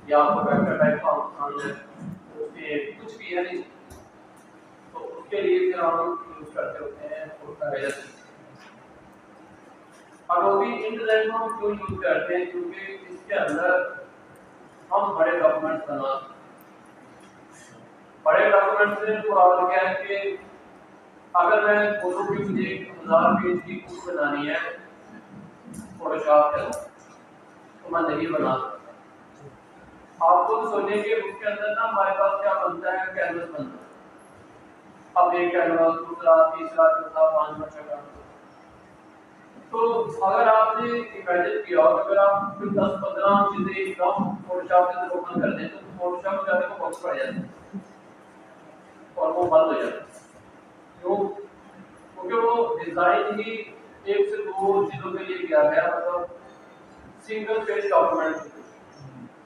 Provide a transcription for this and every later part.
या आपको vector type का फंक्शन है, उसके कुछ भी है नहीं, तो उसके लिए फिर हम यूज करते होते हैं उसका वेक्टर। अब वो भी इंटरनेट को हम क्यों यूज करते हैं, क्योंकि इसके अंदर हम बड़े डॉक्यूमेंट्स बना, बड़े डॉक्यूमेंट से मुराद क्या है कि अगर मैं बोलूं कि मुझे 1000 पेज की बुक बनानी है फोटोशॉप के, तो मैं नहीं बना सकता। आप खुद सोचेंगे उसके अंदर ना हमारे पास क्या बनता है, कैनवस बनता है। अब एक कैनवस, दूसरा, तीसरा, चौथा, पांचवा, छठा। तो अगर आपने इमेजिन किया हो, अगर आप 10-15 चीजें एकदम फोटोशॉप के अंदर ओपन कर दें तो फोटोशॉप में जाने को बॉक्स पड़ जाता है और वो बंद हो जाता है। क्यों? क्योंकि वो डिजाइन ही एक से दो चीजों के लिए किया गया, मतलब सिंगल पेज डॉक्यूमेंट।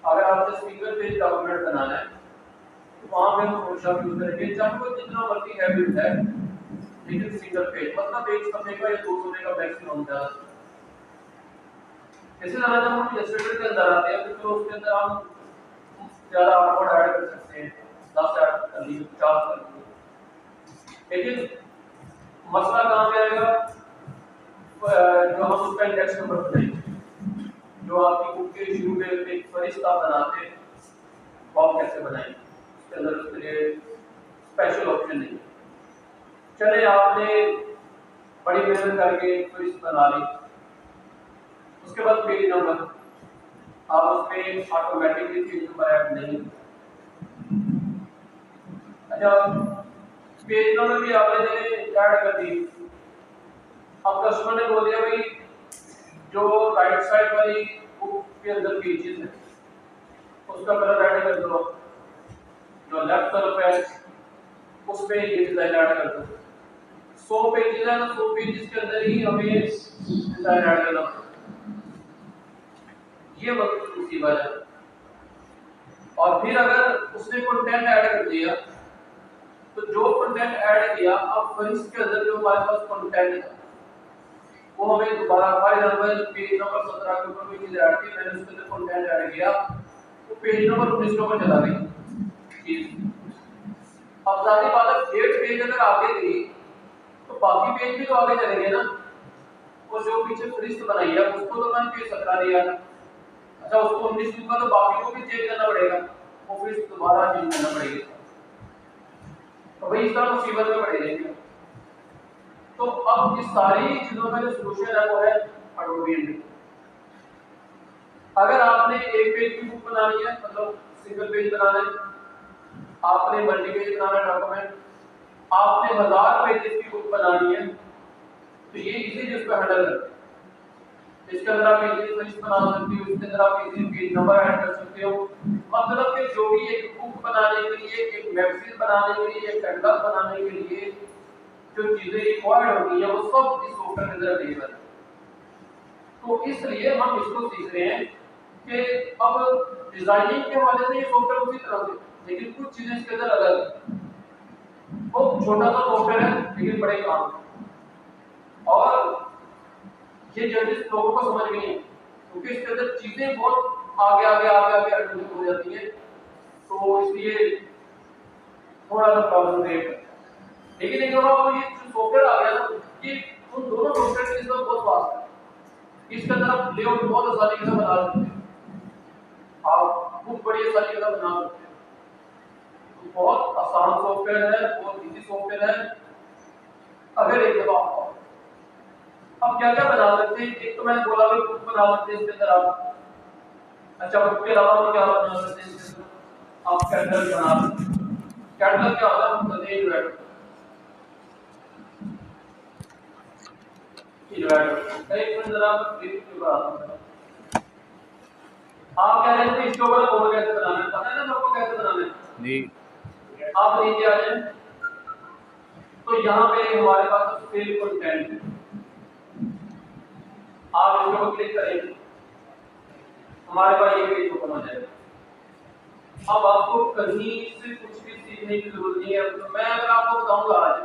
अगर आपने सिंगल पेज डॉक्यूमेंट बनाना है तो वहां पे हम फोटोशॉप यूज करेंगे, चाहे वो जितना मर्जी हैवी है, लेकिन सिंगल पेज मतलब एक सफे का या 2 सफे का मैक्सिमम था। इसी तरह जब हम इलस्ट्रेटर के अंदर आते हैं तो उसके अंदर हम ज्यादा आउटपुट ऐड कर सकते हैं, 10 ऐड कर लीजिए, 50 कर लीजिए। लेकिन मसला कहाँ पे आएगा, जो हम उसका इंडेक्स नंबर बनाएंगे, जो आपकी बुक के शुरू में एक फरिश्ता बनाते हैं, वो आप कैसे बनाएंगे, उसके अंदर उसके लिए स्पेशल ऑप्शन नहीं। चले आपने बड़ी मेहनत करके फरिश्त बना ली, उसके बाद पेज नंबर आप उसमें ऑटोमेटिकली पेज नंबर ऐड नहीं। अच्छा, पेज नंबर भी आपने ऐड कर दी। अब कस्टमर ने बोल दिया भाई जो राइट साइड वाली बुक के अंदर पेजेस है उसका कलर ऐड कर दो, जो लेफ्ट तरफ है उस पे ये डिजाइन ऐड कर दो। 100 पेजेस है तो 100 पेजेस के अंदर ही हमें डिजाइन ऐड करना, ये मुसीबत है। और फिर अगर उसने कंटेंट ऐड कर दिया तो जो कंटेंट ऐड किया, अब फरिश्त के अंदर जो हमारे पास कंटेंट है वो हमें दोबारा, फॉर एग्जांपल पेज नंबर 17 के ऊपर कोई चीज ऐड की, मैंने उसके अंदर कंटेंट ऐड किया तो पेज नंबर 19 के ऊपर चला गई। अब जाहिर बात है डेट पेज अगर आगे गई तो बाकी पेज भी तो आगे चलेंगे ना, और जो पीछे फरिश्त बनाई है उसको तो मैंने पेज 17 दिया, अच्छा उसको 19 दूंगा तो बाकी को भी चेंज करना पड़ेगा, वो फरिश्त दोबारा चेंज करना पड़ेगी, तो भाई इस तरह मुसीबत में पड़ जाएंगे। तो अब इस सारी चीजों का जो सलूशन है वो है एडोबी इंडिया। अगर आपने एक पेज की बुक बनानी है, मतलब सिंगल पेज बनाना है, आपने मल्टी पेज बनाना है डॉक्यूमेंट, आपने 1000 पेजेस की बुक बनानी है, तो ये इसी चीज को हैंडल करते हैं। इसके अंदर आप इजी लिस्ट बना सकते हो, इसके अंदर आप इजी पेज नंबर ऐड कर सकते हो, मतलब कि जो भी एक बुक बनाने के लिए, एक मैगजीन बनाने के लिए, एक कैटलॉग बनाने के लिए जो चीजें रिक्वायर्ड होती है वो सब इस सॉफ्टवेयर के अंदर अवेलेबल है। तो इसलिए हम इसको सीख रहे हैं कि अब डिजाइनिंग के हवाले से ये सॉफ्टवेयर उसी तरह से, लेकिन कुछ चीजें इसके अंदर अलग है। वो छोटा सा सॉफ्टवेयर है लेकिन बड़े काम है, और ये जल्दी लोगों को समझ में नहीं है क्योंकि इसके अंदर चीजें बहुत आगे आगे आगे आगे एडवांस हो जाती है, तो इसलिए थोड़ा सा प्रॉब्लम क्रिएट करता है। लेकिन एक बार ये सॉफ्टवेयर आ गया ना, कि उन दोनों सॉफ्टवेयर के लिए बहुत फास्ट है। इसके अंदर आप लेआउट बहुत आसानी से बना सकते हैं, आप बहुत बड़ी आसानी से बना सकते हैं, तो बहुत आसान सॉफ्टवेयर है, बहुत इजी सॉफ्टवेयर है। अगर एक दफा अब क्या क्या बना सकते हैं, एक तो मैंने बोला भी बुक बना सकते हैं इसके अंदर आप। अच्छा, बुक के अलावा तो क्या बना सकते हैं इसके अंदर, आप कैटलॉग बना सकते हैं। कैटलॉग क्या होता है, हम कहते हैं इन्वर्टर। एक मिनट जरा क्लिक करवा दूं। आप कह रहे थे इसके ऊपर कोड कैसे बनाना है, पता है ना आपको कैसे बनाना है जी। आप नीचे आ जाएं तो यहाँ पे हमारे पास फिल कंटेंट है, आप इसके ऊपर क्लिक करेंगे हमारे पास ये पेज ओपन हो जाएगा। अब आपको कहीं से कुछ भी सीखने की जरूरत नहीं है। तो मैं अगर आपको बताऊंगा, आज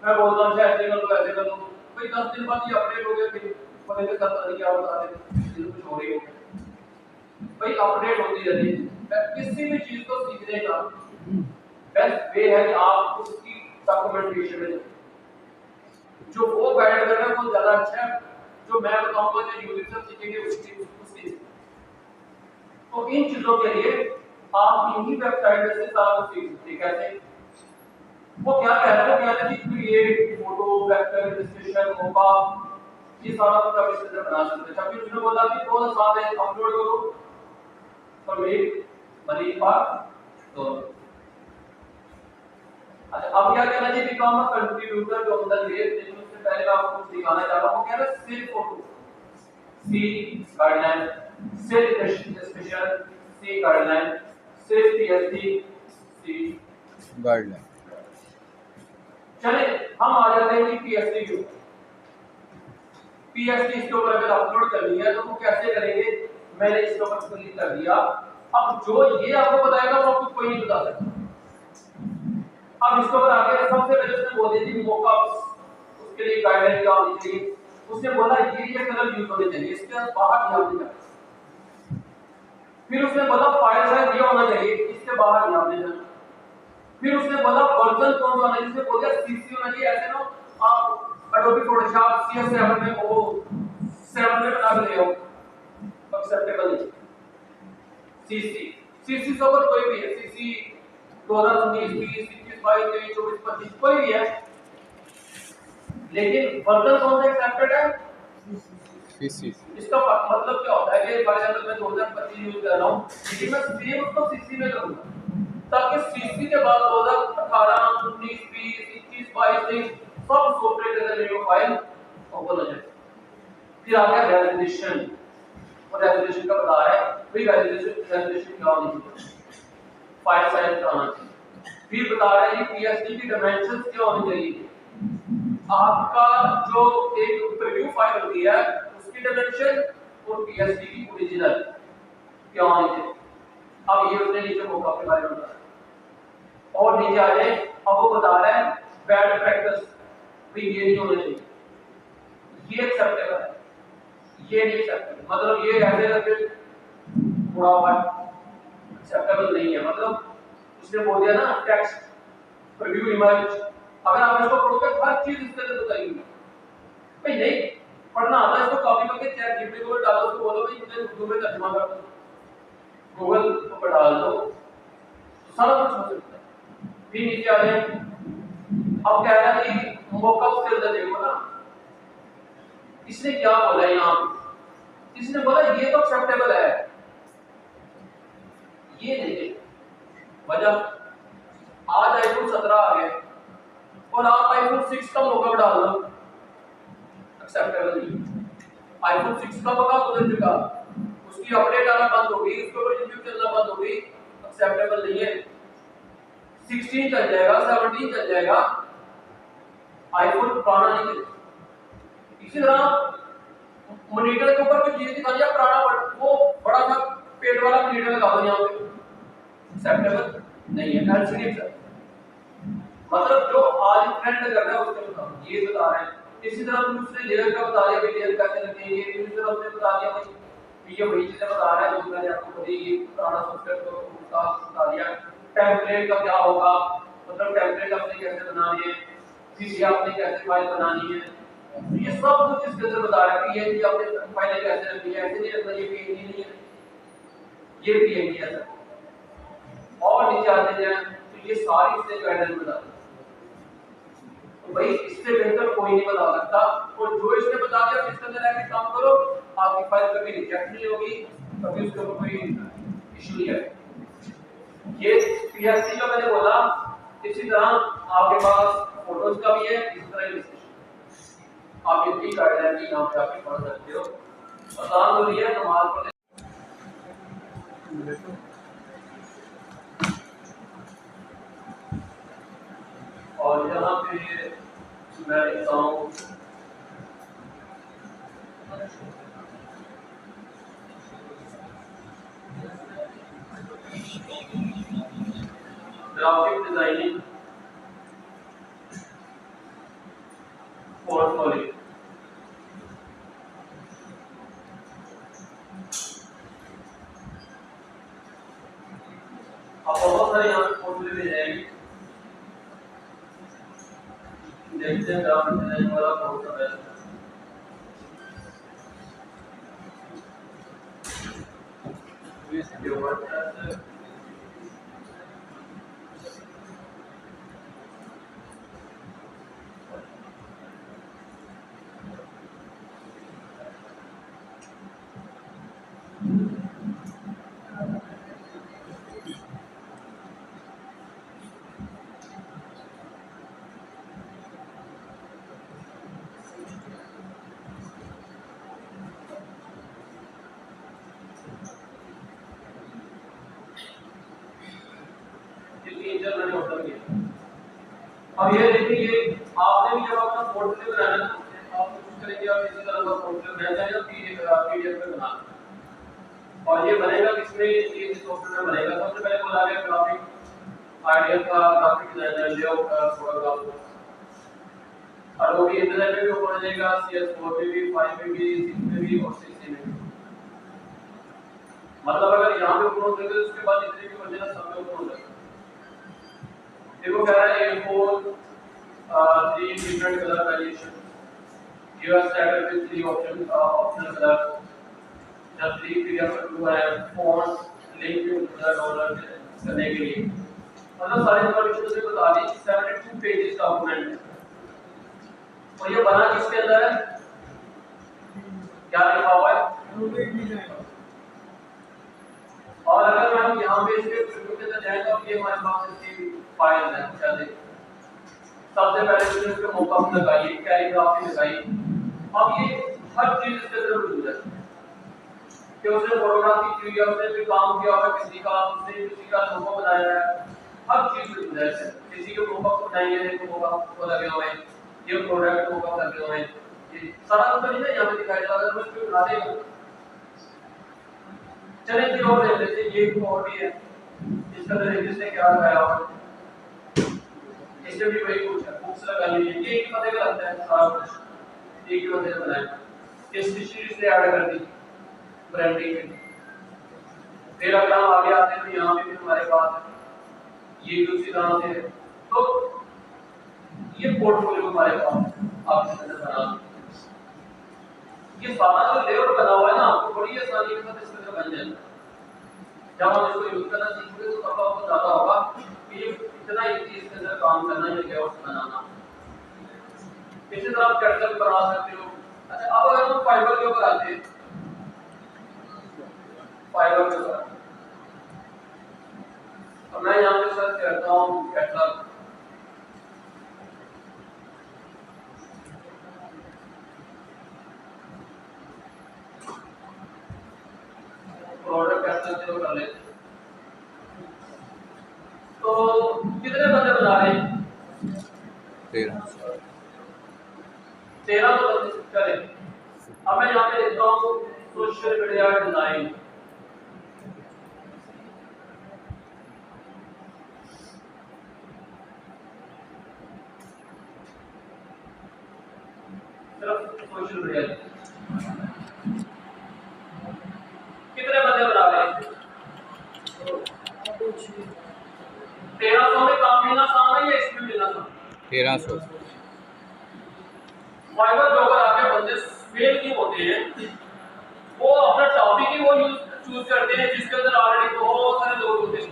मैं बोलता हूँ ऐसे कर लो ऐसे कर लो, भाई 10 दिन बाद ये अपडेट हो गया, फिर पता नहीं क्या बता रहे, कुछ हो रही हो, भाई अपडेट होती रहती है। किसी भी चीज को सीखने का बेस्ट वे है कि आप उसकी डॉक्यूमेंटेशन में जो वो गाइड कर रहा है वो ज्यादा अच्छा है, जो मैं बताऊंगा जो यूजर सीखेंगे उसकी। तो इन चीजों के लिए आप इन्हीं वेबसाइट से सारा कुछ सीख सकते हैं। कैसे? वो क्या कह रहा है, वो कह रहा है कि क्रिएट फोटो वेक्टर इलस्ट्रेशन होगा, ये सारा कुछ आप इस तरह बना सकते हैं। जब उसने बोला कि थोड़ा सा साथ में अपलोड करो तो मेक मनी पार्ट तो अच्छा, अब क्या कहना चाहिए, become a contributor to the web. लेकिन उससे पहले मैं आपको कुछ दिखाना चाह रहा हूं। वो कह रहा है सेव फोटो, सी गाइडलाइन, सेव स्पेशल, सी गाइडलाइन, सेव पीएसडी, सी गाइडलाइन। चले हम आ जाते हैं कि पीएसडी के ऊपर। पीएसडी इसके ऊपर अगर अपलोड करनी है तो वो कैसे करेंगे? मैंने इसके ऊपर क्लिक कर दिया। अब जो ये आपको बताएगा वो आपको कोई नहीं बता सकता। अब इसके ऊपर आगे सबसे पहले उसने बोल दी थी मॉकअप्स, उसके लिए गाइडलाइन क्या होनी चाहिए। उसने बोला ये कलर यूज होने चाहिए, इसके बाहर ध्यान देना। फिर उसने बोला फाइल साइज ये होना चाहिए, इसके बाहर ध्यान देना। फिर उसने बोला वर्जन कौन सा होना चाहिए, इसने बोला सीसी होना चाहिए। ऐसे ना आप एडोबी फोटोशॉप CS7 में वो 7 में बना ले आओ, एक्सेप्टेबल नहीं। सीसी से ऊपर कोई भी है, सीसी 2019 20 21 22 23 24 25 कोई भी है, लेकिन वर्जन कौन सा एक्सेप्टेड है? सीसी। इसका मतलब क्या होता है कि फॉर एग्जांपल मैं 2025 यूज कर रहा हूं, लेकिन मैं सेव उसको सीसी में करूंगा ताकि सीसी के बाद 2018 19 20 21 22 23 सब सॉफ्टवेयर के अंदर मेरी फाइल ओपन हो जाए। फिर आ गया रेजोल्यूशन, और रेजोल्यूशन का बता रहा है भाई रेजोल्यूशन क्या होनी चाहिए, फाइल साइज क्या होना चाहिए। फिर बता रहा है कि पीएसडी की डायमेंशंस क्या होनी चाहिए, आपका जो एक प्रीव्यू फाइल होती है उसकी डायमेंशन और पीएसडी की ओरिजिनल क्या होनी चाहिए। अब ये उसने नीचे मॉकअप के बारे में बताया। और नीचे आ जाए, अब वो बता रहा है बैड प्रैक्टिस भी ये नहीं होना चाहिए, ये एक्सेप्टेबल है, ये नहीं एक्सेप्टेबल। मतलब ये ऐसे करके थोड़ा हुआ एक्सेप्टेबल नहीं है। मतलब उसने बोल दिया ना टेक्स्ट प्रीव्यू इमेज, अगर आप इसको पढ़ोगे हर चीज इसके अंदर बताएगी। भाई नहीं पढ़ना आता है इसको कॉपी करके चैट जीपीटी को डालो, उसको बोलो भाई मुझे उर्दू में तर्जुमा कर दो, गूगल पर डाल दो, सारा कुछ हो सकता है। फिर नीचे आ जाए, अब कह रहा है कि मॉकअप के अंदर देखो ना, इसने क्या बोला यहाँ पे, इसने बोला ये तो एक्सेप्टेबल है, ये नहीं। वजह आज आईफोन 17 आ गया और आप आईफोन 6 का मॉकअप डाल दो, एक्सेप्टेबल नहीं। आईफोन 6 का मॉकअप उधर चुका, उसकी अपडेट आना बंद हो गई, उसके ऊपर रिव्यू चलना बंद हो गई, एक्सेप्टेबल नहीं है। 16 चल जाएगा, 17 चल जाएगा, आईफोन पुराना नहीं चलेगा। इसी तरह मॉनिटर के ऊपर कोई चीज दिखा दिया पुराना, वो बड़ा सा पेड़ वाला मॉनिटर लगा दो यहाँ पे, एक्सेप्टेबल नहीं है। एलसीडी सर मतलब जो आज ट्रेंड कर रहा है उसके मुताबिक ये बता रहे हैं। इसी तरह दूसरे लेयर का बता दिया कि लेयर कैसे रखेंगे, इसी तरह उसने बता दिया भाई ये वही चीजें बता रहा है जो मैंने आपको बताई, ये पुराना सॉफ्टवेयर को उसका बता दिया। टेम्पलेट का क्या होगा, मतलब टेम्पलेट आपने कैसे बनानी है, फिर आपने कैसे फाइल बनानी है, ये सब कुछ इसके अंदर बता रहा है कि ये आपने फाइलें कैसे रखनी है, ऐसे नहीं रखना, ये पीएनजी नहीं है, ये पीएनजी है सर। और नीचे आते जाए तो ये सारी इससे गाइडलाइन बता रही है। तो भाई इससे बेहतर कोई नहीं बता सकता, और जो इसने बता दिया इसके अंदर आके काम करो, आपकी फाइल कभी रिजेक्ट नहीं होगी, कभी उसके ऊपर कोई इशू नहीं आएगा। ये पीएसडी का मैंने बोला। इसी तरह आपके पास फोटोज का भी है, इसी तरह इलस्ट्रेशन आप इतनी गाइडलाइन की यहाँ पे आप पढ़ सकते हो। आसान हो रही है नमाज पढ़ने। और यहाँ पे मैं लिखता हूँ ग्राफिक डिजाइनिंग पोर्टफोलियो। अब बहुत सारे यहाँ पे फोटो मिल जाएगी। देखते हैं ग्राफ डिजाइन वाला कौन सा है। ये वर्डप्रेस है। अब ये देखिए, आपने भी जब अपना पोर्टफोलियो बनाना है आप कोशिश करेंगे आप इसी तरह का पोर्टफोलियो बना जाएगा पीडीएफ में बना, और ये बनेगा किसमें, ये सॉफ्टवेयर में बनेगा। सबसे पहले बोला गया ग्राफिक आइडिया का, ग्राफिक डिजाइनर, लेआउट का, फोटोग्राफ, और वो भी इंटरनेट पे भी ओपन हो जाएगा, CS4 पे भी, 5 पे भी, 6 पे भी और 6 में भी। मतलब अगर यहाँ पे ओपन हो जाएगा तो उसके बाद जितने भी वर्जन है सब में ओपन हो जाएगा। देखो कह रहा है A4 3 different color variation. You are started with 3 optional colors. The 3 PDF to have font link to the download करने के लिए। मतलब सारी इन्फॉर्मेशन उसने बता दी। 72 पेजेस डॉक्यूमेंट है। और ये बना किसके अंदर है? क्या लिखा हुआ है? और अगर हम यहाँ पे इसके प्रीव्यू के अंदर जाएं तो ये हमारे पास इसकी फाइल है। क्या देखें? सबसे पहले तो इसके मॉकअप लगाइए, कैलीग्राफी लगाइए। अब ये हर चीज इसके अंदर मौजूद है कि उसने फोटोग्राफी की है, उसने भी काम किया हुआ किसी का, उसने किसी का लोगो बनाया है, हर चीज मौजूद है। किसी के मॉकअप बनाएंगे तो मॉकअप को लगे हुए हैं, ये प्रोडक्ट मॉकअप लगे हुए हैं, ये सारा कुछ नहीं है यहाँ पे दिखाया जा रहा है। अगर मैं इसको बना देगा, चलिए फिर और देख लेते हैं। ये और भी है, इसका अंदर इसने क्या लगाया हुआ है, इसमें भी वही कुछ है, बुक्स लगा ली है, ये एक पते का लगता है सारा कुछ एक ही बंदे ने बनाया। इसकी सीरीज से ऐड कर दी ब्रांडिंग में। फिर अगर हम आगे आते हैं तो यहाँ पे भी हमारे पास ये भी उसी तरह से है। तो ये पोर्टफोलियो हमारे पास आप इसके अंदर बना, ये सारा जो लेआउट बना हुआ है ना, आपको बड़ी आसानी के साथ इसके अंदर बन जाएगा। जब हम इसको यूज करना सीखेंगे तो तब आपको ज्यादा होगा कि ये इतना इजी इसके अंदर काम करना है, लेआउट बनाना। इसी तरह आप कैटलॉग बना सकते हो। अच्छा, अब अगर हम फाइबर के ऊपर आते हैं, फाइबर के ऊपर तो मैं यहाँ पे सर्च करता हूँ कैटलॉग। प्रोडक्ट कैटलॉग जो कर लेते हैं, तो कितने बंदे बना रहे हैं? 13 तो बंदे करें। अब मैं यहाँ पे देखता हूँ सोशल मीडिया डिजाइन। सिर्फ सोशल मीडिया कितने बंदे बना रहे हैं? 1300 में काम मिलना आसान है या इसमें मिलना आसान? 1300। फाइबर के ऊपर आके बंदे फेल क्यों होते हैं? वो अपना टॉपिक ही वो चूज करते हैं जिसके अंदर ऑलरेडी बहुत सारे लोग होते हैं।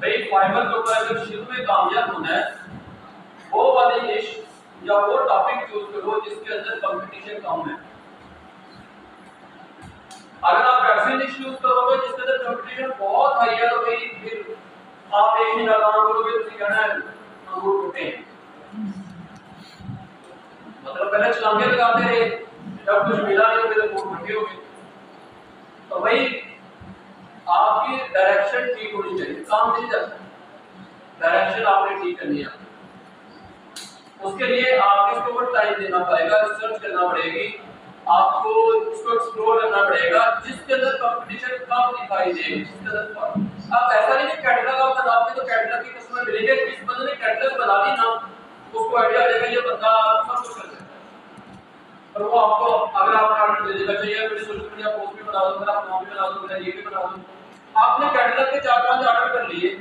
भाई फाइबर के ऊपर अगर शुरू में कामयाब होना है, वो वाली निश या वो टॉपिक चूज करो जिसके अंदर कंपटीशन कम है। अगर आप ऐसे निश चूज करोगे जिसके अंदर कंपटीशन बहुत हाई है, तो भाई फिर आप एक ही काम करोगे तो कहना है अंगूर टूटे हैं। मतलब पहले छलांगे लगाते रहे, जब कुछ मिला नहीं फिर अंगूर टूटे हो गए। तो भाई आपकी डायरेक्शन ठीक होनी चाहिए, काम नहीं जाता, डायरेक्शन आपने ठीक करनी है। उसके लिए आपको इसके ऊपर टाइम देना पड़ेगा, रिसर्च करना पड़ेगी, आपको इसको एक्सप्लोर करना पड़ेगा जिसके अंदर कंपटीशन कम दिखाई दे। जिसके अंदर आप ऐसा नहीं कि कैटलॉग आप बनाओगे तो कैटलॉग के कस्टमर मिलेंगे, जिस बंदे ने कैटलॉग बना ली ना उसको आइडिया आ जाएगा ये बंदा सब कुछ कर सकता है। पर वो आपको अगर आपने ऑर्डर दे देगा, चाहिए मेरे सोशल मीडिया पोस्ट भी बना दो, मेरा नाम भी बना दो, मेरा ये भी बना दो। आपने कैटलॉग के 4-5 ऑर्डर कर लिए,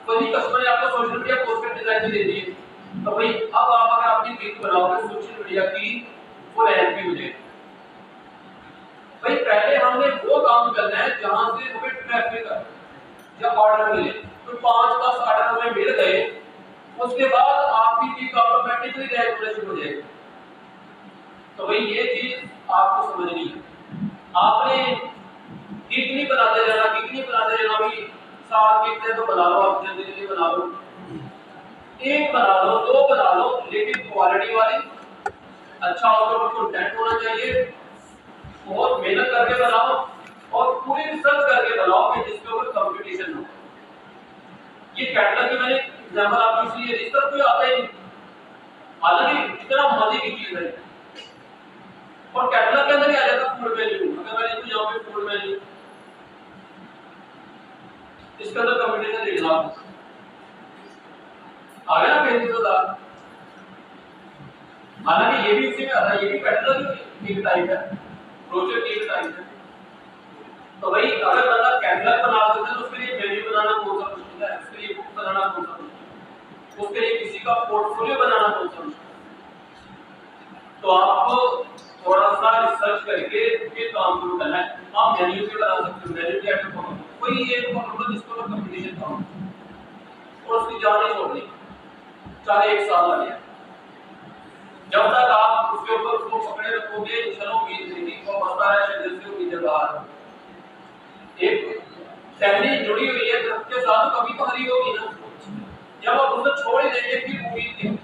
कोई कस्टमर ने आपको सोशल मीडिया पोस्ट कर डिजाइन दे दी है, तो भाई अब आप अगर अपनी पिक बनाओगे सोशल मीडिया की फुल एमपी हो जाएगी। भाई पहले हमने वो काम करना है जहां से हमें ट्रैफिक है या ऑर्डर मिले, तो 5-10 ऑर्डर हमें मिल गए, उसके बाद आपकी पिक ऑटोमेटिकली रैंक होना शुरू हो जाएगी। तो भाई ये चीज आपको समझनी है। आपने कितनी बनाते रहना भाई, 7 कितने तो बना लो, आप जल्दी जल्दी बना लो, 1 बना लो, 2 बना लो, लेकिन क्वालिटी वाली, अच्छा उसके ऊपर कंटेंट होना चाहिए, बहुत मेहनत करके बनाओ और पूरी रिसर्च करके बनाओ कि जिसके ऊपर कंपटीशन हो। ये कैटलॉग की मैंने एग्जांपल आपको इसलिए दी, कोई आता ही नहीं, हालांकि इतना मजे की चीज है। और कैटलॉग के अंदर ही आ जाता फूड मेन्यू, अगर मैं लिखूं यहाँ पे फूड मेन्यू, इसके अंदर कंपटीशन देख लो आप, आ गया ना 35,000। हालांकि ये भी उसी में आता है, ये भी कैटलॉग की एक टाइप है, ब्रोशर की एक टाइप है। तो भाई अगर बंदा कैटलॉग बना सकता है तो उसके लिए मेन्यू बनाना कौन सा मुश्किल है, उसके लिए बुक बनाना कौन सा मुश्किल है, उसके लिए किसी का पोर्टफोलियो बनाना कौन सा मुश्किल है। तो आपको थोड़ा सा रिसर्च करके ये काम शुरू करना है। आप मेन्यू भी बना सकते हो, मेन्यू भी ऐड करो, कोई एक पकड़ो जिसको कंपटीशन काम और उसकी जान नहीं छोड़नी, चाहे 1 साल लगे, जब तक आप उसके ऊपर उसको पकड़े रखोगे, चलो उम्मीद नहीं, वो बता रहा है शरीर से उम्मीद बाहर, एक टहनी जुड़ी हुई है दरख्त के साथ, तो कभी तो हरी होगी ना, जब आप उसे छोड़ ही देंगे फिर उम्मीद नहीं होगी।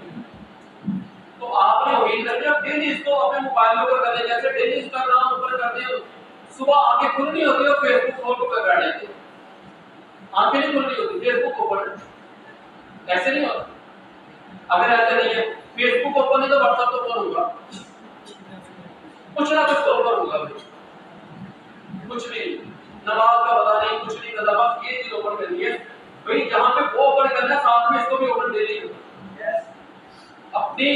तो आपने उम्मीद करनी है, डेली इसको अपने मोबाइल पर कर लें, जैसे डेली इंस्टाग्राम ऊपर करते हो, सुबह आंखें खुल नहीं होती और फेसबुक खोल कर बैठ जाते, आंखें नहीं खुल रही होती, फेसबुक ओपन, ऐसे नहीं होता। अगर ऐसे नहीं है, फेसबुक ओपन है तो व्हाट्सएप तो ओपन होगा, कुछ ना कुछ तो ओपन होगा, कुछ भी नमाज का पता नहीं, कुछ नहीं करना, बस ये चीज ओपन करनी है भाई, जहां पे वो ओपन करना है साथ में इसको भी ओपन दे दीजिए। अपनी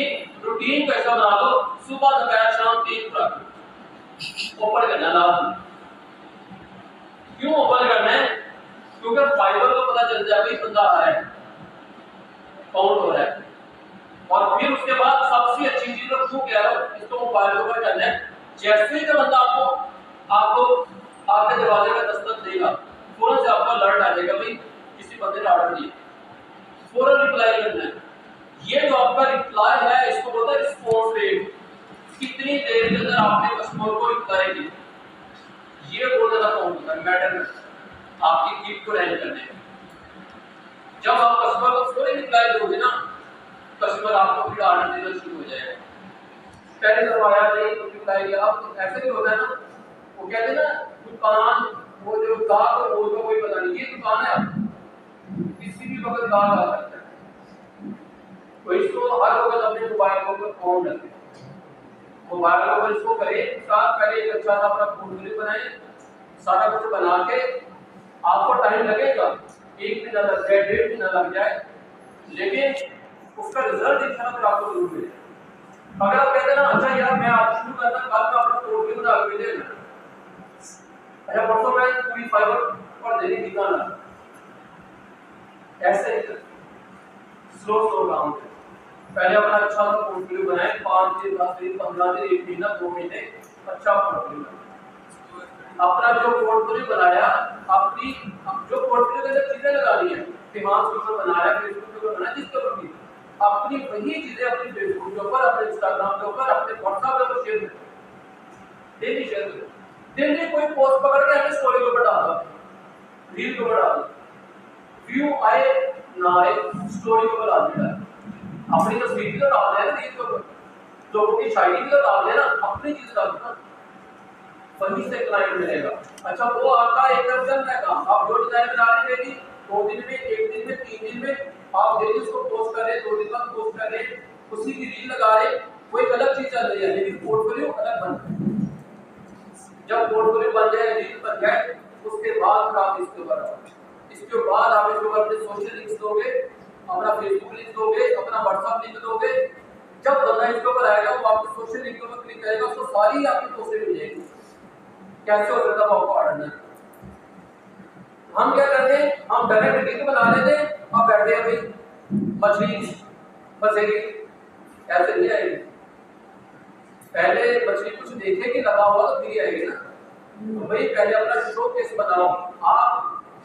रूटीन को ऐसा बना दो, सुबह दोपहर शाम 3 तक ओपन करना लाजमी। क्यों ओपन करना है? क्योंकि फाइबर को पता चल जाए भाई बंदा आ रहा है, काउंट हो रहा है, और फिर उसके बाद सबसे अच्छी चीज है क्यों कह रहा हूं, इसको मोबाइल पर करना है। जैसे ही जब बंदा आपको आपके दरवाजे का दस्तक देगा, फौरन से आपको अलर्ट आ जाएगा भाई किसी बंदे ने ऑर्डर दिया, फौरन रिप्लाई करना है। ये जो आपका रिप्लाई है इसको बोलते हैं रिस्पॉन्स रेट, कितनी देर के अंदर आपने कस्टमर को रिप्लाई दिया, ये बहुत ज्यादा काउंट होता है, मैटर आपकी कीप को रैंक करने में। जब आप कस्टमर को फौरन रिप्लाई दोगे ना, कस्टमर आपको फिर ऑर्डर देना शुरू हो जाएगा। पहले करवाया नहीं तो रिप्लाई दिया, अब ऐसे नहीं होता है ना, वो कहते हैं ना दुकान, वो जो गाहक और रोज का कोई पता नहीं, ये दुकान है किसी भी वक्त गाहक आ सकता है, तो इसको हर वक्त अपने मोबाइल को ऑन रखें, मोबाइल को इसको करें, साथ पहले एक अच्छा सा अपना पोर्टफोलियो बनाएं, सारा कुछ बना के, आपको टाइम लगेगा, 1 महीना लग जाए, 1.5 महीना लग जाए, लेकिन उसका रिजल्ट इंशाल्लाह फिर आपको जरूर मिलेगा। अगर आप कहते हैं ना अच्छा यार मैं आज शुरू करता, कल मैं अपना पोर्टफोलियो बना के भेजेगा, अच्छा परसों मैं पूरी फाइबर पर देने दिखाना, ऐसे ही स्लो काम करें। पहले अपना अच्छा सा पोर्टफोलियो बनाएं, 5 दिन 10 दिन 15 दिन 1 महीना 2 महीने अच्छा पोर्टफोलियो बनाएं। अपना जो पोर्टफोलियो बनाया, अपनी जो पोर्टफोलियो के अंदर चीजें लगानी है, फेसबुक के ऊपर बनाया, फेसबुक के ऊपर बनाया, जिसके ऊपर भी अपनी वही चीजें अपनी फेसबुक के ऊपर, अपने इंस्टाग्राम के ऊपर, अपने व्हाट्सएप के ऊपर शेयर करें, डेली शेयर करें। डेली कोई पोस्ट पकड़ के अपने स्टोरी के ऊपर डाल दो, रील के ऊपर डाल दो, व्यू आए ना आए स्टोरी के ऊपर डाल देना, अपनी तस्वीर भी तो डाल देना रील के ऊपर, लोगों की शायरी भी तो डाल देना, अपनी चीज डाल देना, वहीं से क्लाइंट मिलेगा। अच्छा वो आपका एक तरफ चल रहा है काम, आप जो डिजाइन बना रहे हैं 2 दिन में, 1 दिन में, 3 दिन में आप डेली उसको पोस्ट कर रहे, 2 दिन बाद पोस्ट कर रहे, उसी की रील लगा रहे, कोई अलग चीज चल रही है, लेकिन पोर्टफोलियो अलग बन रहा है। जब पोर्टफोलियो बन जाए, रील बन जाए, उसके बाद फिर आप इसके ऊपर आओ, इसके बाद आप इसके ऊपर अपने सोशल लिंक्स दोगे, अपना फेसबुक लिंक दोगे, अपना व्हाट्सएप लिंक दोगे। जब बंदा इसके ऊपर आएगा, वो आपके सोशल लिंक पर क्लिक करेगा, उसको सारी आपकी पोस्टें मिल जाएगी। कैसे हो सकता है आपको ऑर्डर नहीं? हम क्या करते हैं, हम डायरेक्ट लिंक बना लेते हैं, अब बैठे हैं भाई मछली फंसेगी, ऐसे नहीं आएगी। पहले मछली कुछ देखेगी लगा हुआ तो फिर आएगी ना। तो भाई पहले अपना शोकेस बनाओ। आप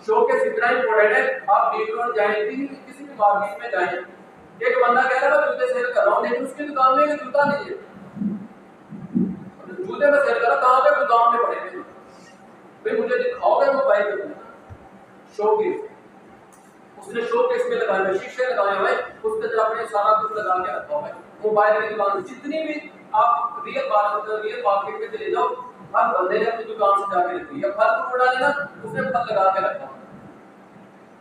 शोकेस इतना इंपॉर्टेंट है, आप डेली जाएं किसी भी मार्केट में जाएं, एक बंदा कह रहा है मैं जूते सेल कर रहा हूँ, लेकिन उसकी दुकान में जूता नहीं है, जूते में सेल कर रहा, कहाँ पे गोदाम में पड़े हैं भाई, मुझे दिखाओगे मोबाइल पे शोकेस, उसने शोकेस में लगाए हुए शीशे लगाए हुए, उसके अंदर अपने सारा कुछ लगा के रखा हुआ है। मोबाइल की दुकान जितनी भी आप रियल मार्केट में चले जाओ, हर बंदे ने अपनी दुकान से जाके रखी है, फल फ्रूट डाले ना उसने फल लगा के रखा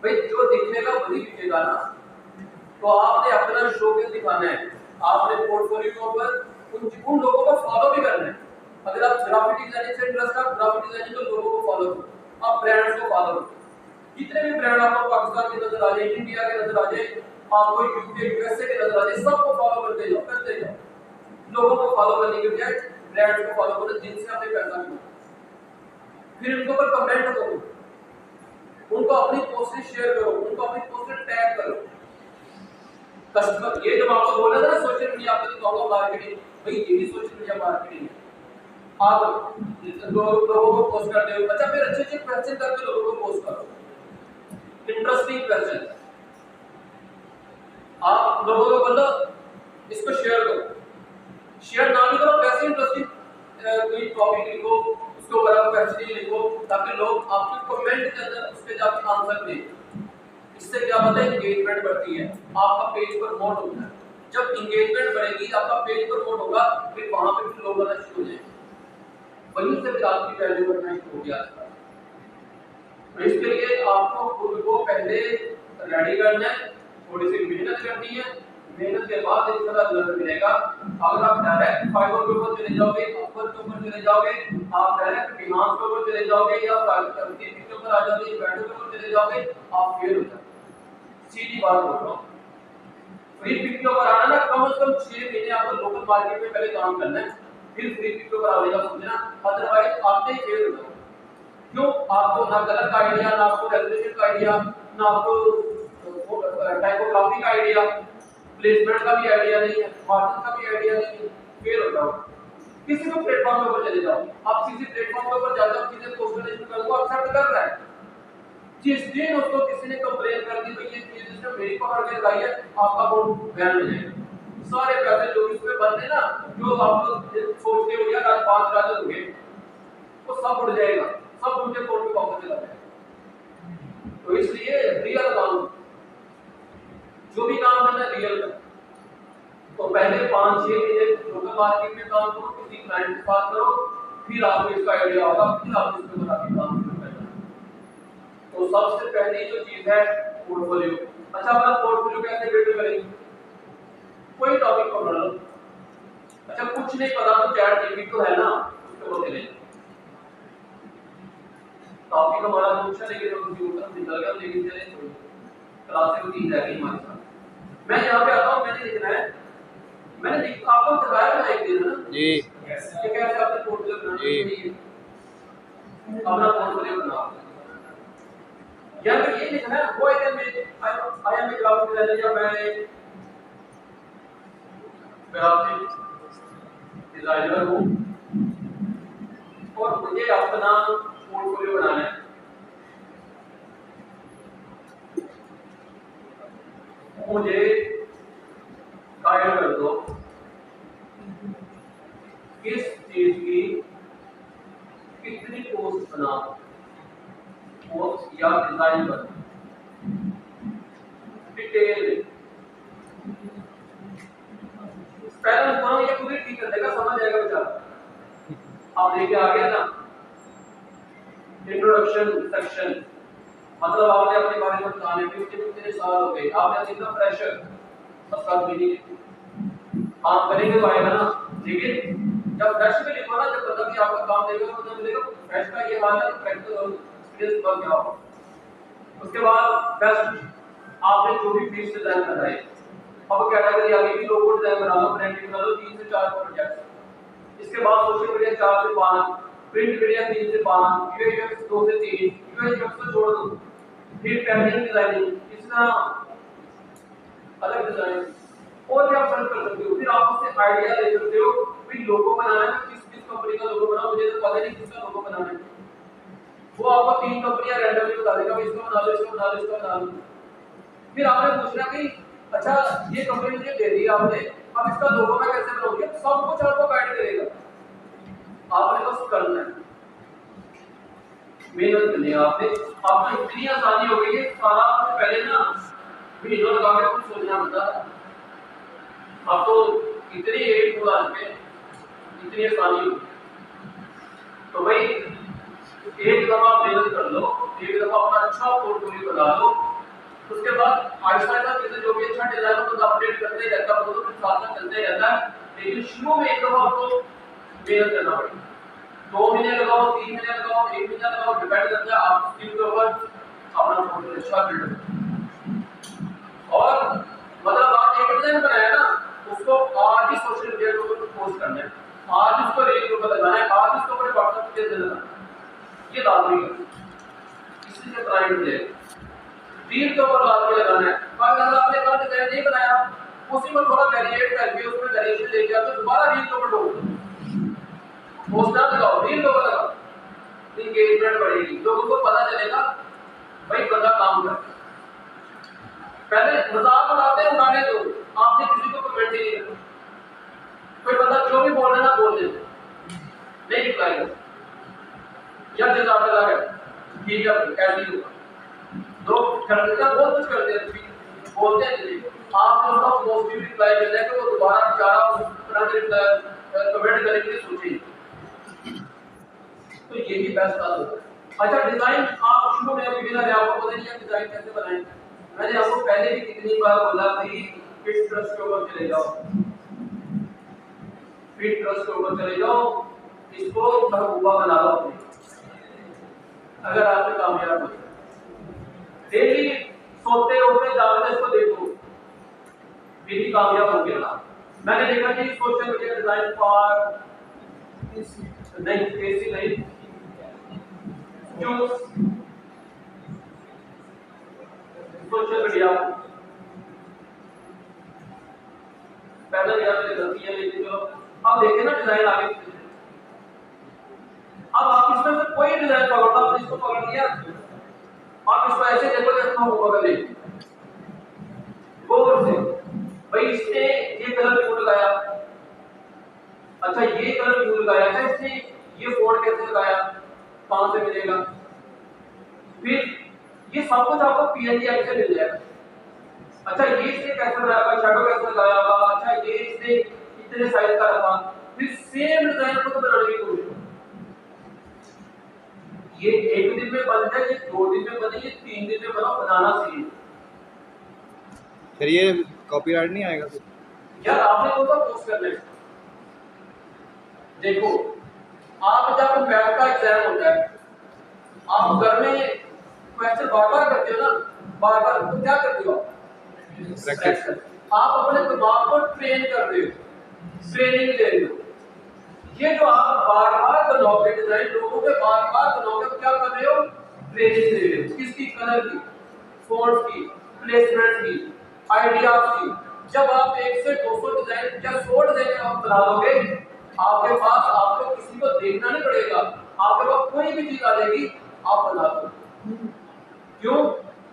भाई, जो दिखेगा वही बिकेगा ना। तो आपने अपना शोकेस दिखाना है, आपने पोर्टफोलियो के ऊपर उन लोगों को फॉलो भी करना है। अगर आप ग्राफिक डिजाइनिंग से इंटरेस्ट है, ग्राफिक डिजाइनिंग तो लोगों को फॉलो करो, आप ब्रांड्स को फॉलो करो। जितने भी ब्रांड आपको पाकिस्तान के नजर आ जाए, इंडिया के नजर आ जाए, आपको यूके यूएसए के नजर आ जाए, सबको फॉलो करते जाओ। लोगों को फॉलो करने के बजाय ब्रांड्स को फॉलो करो जिनसे आपने पैसा कमाया। फिर उनके ऊपर कमेंट करो, उनको अपनी पोस्ट शेयर करो, उनको अपनी पोस्ट टैग करो। कस्टमर ये जब आपको बोला था ना सोशल मीडिया आपको कहूँगा मार्केटिंग, भाई ये भी सोशल मीडिया मार्केटिंग है। आप लोगों को पोस्ट करते हो, अच्छा फिर अच्छे क्वेश्चन करके लोगों को पोस्ट करो, इंटरेस्टिंग क्वेश्चन। आप लोगों को बोलो इसको शेयर करो, शेयर ना भी करो, वैसे इंटरेस्टिंग कोई टॉपिक लिखो, उसके ऊपर आप क्वेश्चन लिखो, ताकि लोग आपके कमेंट के अंदर उसके जाके आंसर दें। इससे क्या होता है, एंगेजमेंट बढ़ती है, आपका पेज प्रमोट होता है। जब एंगेजमेंट बढ़ेगी, आपका पेज प्रमोट होगा, फिर वहां पे फिर लोग आना शुरू हो जाएंगे, वहीं से फिर आपकी वैल्यू बढ़ना शुरू हो जाएगा। तो इसके लिए आपको खुद को पहले रेडी करना है, थोड़ी सी मेहनत करनी है, मेहनत के बाद इस तरह रिजल्ट मिलेगा। अगर आप डायरेक्ट फाइवर के ऊपर चले जाओगे, अपवर के ऊपर चले जाओगे, आप डायरेक्ट बिहान के ऊपर चले जाओगे या के ऊपर आ जाओगे, इवेंट के ऊपर चले जाओगे, आप फेल हो जाओगे। सीधी बात बोल रहा हूँ, फ्री पिक के ऊपर आना ना, कम से कम 6 महीने आपको लोकल मार्केट में पहले काम करना है, फिर फ्री पिक के ऊपर आने का सोचना, अदरवाइज आपसे ही फेल हो जाओगे। क्यों? आपको ना कलर का आइडिया, ना आपको रेजोल्यूशन का आइडिया, ना आपको टाइपोग्राफी का आइडिया, प्लेसमेंट का भी आइडिया नहीं है, मार्जिन का भी आइडिया नहीं है, फेल हो जाओगे। किसी भी प्लेटफॉर्म के ऊपर चले जाओ, आप किसी प्लेटफॉर्म के ऊपर जाते हो, किसी पोस्टलाइजेशन कर दो, एक्सेप्ट कर रहा है, जिस दिन उसको किसी ने कंप्लेन कर दी तो ये चीज इसने मेरी पकड़ के लगाई है, आपका अकाउंट बैन हो जाएगा। सारे पैसे जो इसमें बनते ना, जो आप लोग सोचते हो यार आज 5 रात हो गए, वो सब उड़ जाएगा, सब उनके अकाउंट में वापस चला जाएगा। तो इसलिए रियल काम, जो भी काम करना है रियल का, तो पहले 5-6 महीने लोकल मार्केट में काम करो, किसी क्लाइंट के साथ करो, फिर आपको इसका आइडिया होगा, फिर आप इसके ऊपर आगे काम शुरू करना। तो सबसे पहली जो चीज है पोर्टफोलियो। अच्छा, अपना पोर्टफोलियो कैसे बिल्ड करेंगे? कोई टॉपिक पकड़ लो, अच्छा कुछ नहीं पता तो चैट जीपीटी तो है ना, उसके ऊपर चले टॉपिक हमारा पूछा, लेकिन हम कंप्यूटर निकल गया, लेकिन चले क्लास में 3 रह गई हमारे साथ। मैं यहाँ पे आता हूँ, मैंने लिखना है, मैंने आपको दिखाया था एक दिन ना जी, कैसे आपने पोर्टफोलियो बनाना है, अपना पोर्टफोलियो बनाओ। यार ये लिखना है, वो आइटम में I am a graphic designer, या मैं ग्राफिक डिजाइनर हूँ और मुझे अपना पोर्टफोलियो बनाना है। मुझे गाइड कर दो किस चीज की कितनी पोस्ट बना, पोस्ट या डिजाइन बना, डिटेल में। पहला नंबर ये पूरी ठीक कर देगा, समझ जाएगा बेचारा। आप लेके आ गया ना इंट्रोडक्शन सेक्शन, मतलब आपने अपने बारे में बताने में कितने साल हो गए, आपने कितना प्रेशर बस भी नहीं आप करेंगे तो आएगा ना। लेकिन जब फ्रेश में लिखो ना, जब पता कि आपका काम देगा तो पता मिलेगा फ्रेश का ये हाल है, प्रैक्टिकल एक्सपीरियंस पर क्या होगा। उसके बाद बेस्ट आपने जो भी पीस डिजाइन करना है, अब कैटेगरी आगे भी लोगो डिजाइन बना लो, ब्रांडिंग बना लो, 3 से 4 प्रोजेक्ट। इसके बाद सोशल मीडिया 4 से 5, प्रिंट मीडिया 3 से 5, यूएक्स 2 से 3, यूएक्स तो छोड़ दो, फिर पैकेजिंग डिजाइनिंग, इस तरह अलग डिजाइन और भी आप सर्च कर सकते हो। फिर आप उससे आइडिया ले सकते हो कि लोगो बनाना है, किस किस कंपनी का लोगो बनाओ, मुझे तो पता नहीं किसका लोगो बनाना है। वो आपको 3 कंपनियां रैंडमली बता देगा, इसका बना लो, इसका बना लो, इसका बना लो। फिर आपने पूछना कि अच्छा ये कंपनी मुझे दे दी आपने, अब इसका लोगो मैं कैसे बनाऊंगी, सब कुछ आपको गाइड करेगा। आपने बस करना है, मेहनत करनी है आपने। आपको इतनी आसानी हो गई है, सारा पहले ना वीडियो लगा के कुछ सोचना पड़ता था, अब तो इतनी एक टूल आ चुके हैं, इतनी आसानी हो। तो भाई एक दफा आप मेहनत कर लो, एक दफा अपना अच्छा पोर्टफोलियो बना लो, उसके बाद आहिस्ता आहिस्ता चीजें जो भी अच्छा डिजाइन हो तो अपडेट करते ही रहता है, वो तो साथ साथ चलते ही रहता है। लेकिन शुरू में एक दफा आपको मेहनत करना पड़ेगा। 2 महीने लगाओ, 3 महीने लगाओ, 1 महीना लगाओ, डिपेंड करता है आप स्किल के ऊपर अपना पोर्टफोलियो अच्छा बिल्ड करो। और मतलब आप एक डिजाइन बनाया ना, उसको आज ही सोशल मीडिया के ऊपर पोस्ट करना है, आज उसको रील के ऊपर लगाना है, आज उसको अपने व्हाट्सएप पे लगाना है, ये लाजमी है। इसी से क्लाइंट मिलेगा, रील के ऊपर लाजमी लगाना है। अगर आपने कल डिजाइन नहीं बनाया, उसी को थोड़ा वेरिएट करके उसमें वेरिएशन लेके आके दोबारा रील के ऊपर डाल दो, पोस्ट ना लगाओ, रील के ऊपर लगाओ, इंगेजमेंट बढ़ेगी, लोगों को पता चलेगा भाई बंदा काम कर रहा है। पहले मजाक उड़ाते हैं, उड़ाने दो, आपने किसी को कमेंट ही नहीं करना। कोई बंदा जो भी बोल रहा है ना बोल दे, नहीं रिप्लाई कर या जज़ाकल्लाह है, ठीक है ऐसे ही होगा। लोग करते हैं, बहुत कुछ करते हैं, बोलते हैं नहीं, आपने उसका पॉजिटिव रिप्लाई करना है कि वो दोबारा बेचारा उस तरह के कमेंट करने के लिए सोचे, तो यही बेस्ट बात होता है। अच्छा डिजाइन आप शुरू में बिगिनर है, आपको पता नहीं है डिजाइन कैसे बनाएं। मैंने आपको पहले भी कितनी बार बोला कि फिट ट्रस्ट के ऊपर चले जाओ, फिट ट्रस्ट के ऊपर चले जाओ, इसको महबूबा बना लो अपनी, अगर आपने कामयाब हो। डेली सोते उठते जागते इसको देखो, फिर ही कामयाब होंगे ना। मैंने देखा कि सोशल मीडिया डिजाइन फॉर नहीं एसी नहीं क्यों सोशल मीडिया पहले भी आपने गलती है, लेकिन जो अब देखें ना डिजाइन आगे, अब आप इसमें से कोई डिजाइन पकड़ो, आपने इसको पकड़ लिया, आप इसको ऐसे देखो जैसे हम पकड़ ले गौर से, भाई इसने ये कलर क्यों लगाया, अच्छा ये कलर क्यों लगाया, अच्छा इसने ये फोल्ड कैसे लगाया, कहां से मिलेगा, फिर ये सब कुछ आपको पीएनजी से मिल जाएगा। अच्छा ये इसने कैसे लगाया, शैडो कैसे लगाया होगा, अच्छा ये इसने इतने साइज का रखा, फिर सेम डिजाइन को बनाने की कोशिश करो। ये एक दिन में बन जाए, ये 2 दिन में बने, ये 3 दिन में बनो, बनाना सीखो। फिर ये कॉपीराइट नहीं आएगा फिर? यार आपने कौन सा पोस्ट करना है, देखो आप जब मैथ का एग्जाम होता है, आप घर में क्वेश्चन बार-बार करते हो ना, बार-बार तो क्या करते हो प्रैक्टिस, आप अपने दिमाग को ट्रेन कर रहे हो, ट्रेनिंग दे रहे हो। ये जो आप बार-बार बनाओगे डिजाइन, लोगों के बार-बार बनाओगे, क्या कर रहे हो, ट्रेनिंग दे रहे हो, किसकी, कलर की, फॉन्ट की, प्लेसमेंट की, आइडियाज की। जब आप 1 से 200 डिजाइन या 100 डिजाइन आप बना दोगे, आपके पास आपको किसी को देखना नहीं पड़ेगा, आपके पास कोई भी चीज आ जाएगी, आप बना दो। क्यों,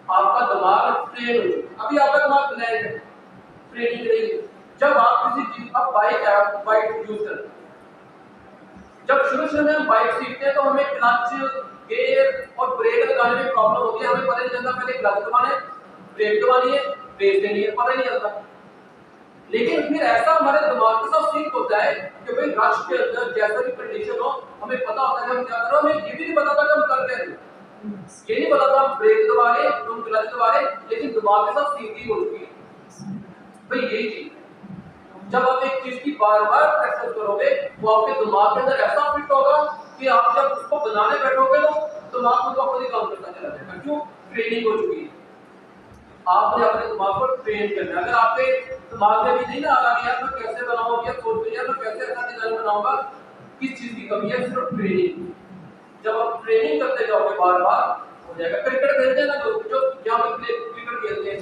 आपका दिमाग ट्रेन हो चुका, अभी आपका दिमाग ब्लैंक है, ट्रेनिंग करेंगे। जब आप किसी चीज, अब बाइक यूज करते हैं, जब शुरू में हम बाइक सीखते हैं तो हमें क्लच, गियर और ब्रेक लगाने में प्रॉब्लम होती है, हमें पता नहीं चलता पहले क्लच दबाना है, ब्रेक दबानी है, ब्रेक देनी है, पता नहीं चलता। लेकिन फिर ऐसा हमारे दिमाग के साथ सिंक होता है कि भाई रश के अंदर जैसा भी कंडीशन हो, हमें पता होता है हम क्या कर रहे हैं, हमें ये भी नहीं पता था कि हम कर क्या रहे हैं, ये नहीं पता था हम ब्रेक दबा रहे, हम क्लच दबा रहे, लेकिन दिमाग के साथ सिंकिंग हो चुकी है। भाई यही चीज, जब आप एक चीज की बार-बार प्रैक्टिस करोगे, वो आपके दिमाग के अंदर ऐसा फिट होगा कि आप जब उसको बनाने बैठोगे तो दिमाग को खुद ही काम करता चला जाएगा। क्यों, ट्रेनिंग हो चुकी है। आपने अपने दिमाग को ट्रेन करना है। अगर आपके दिमाग में भी नहीं ना आ गया मैं कैसे बनाऊं, या सोच लिया मैं कैसे ऐसा डिजाइन बनाऊंगा, किस चीज की कमी है, सिर्फ ट्रेनिंग। जब आप ट्रेनिंग करते जाओगे बार-बार, जाएगा। क्रिकेट खेलते हैं ना लोग, जो जहाँ पे क्रिकेट खेलते हैं,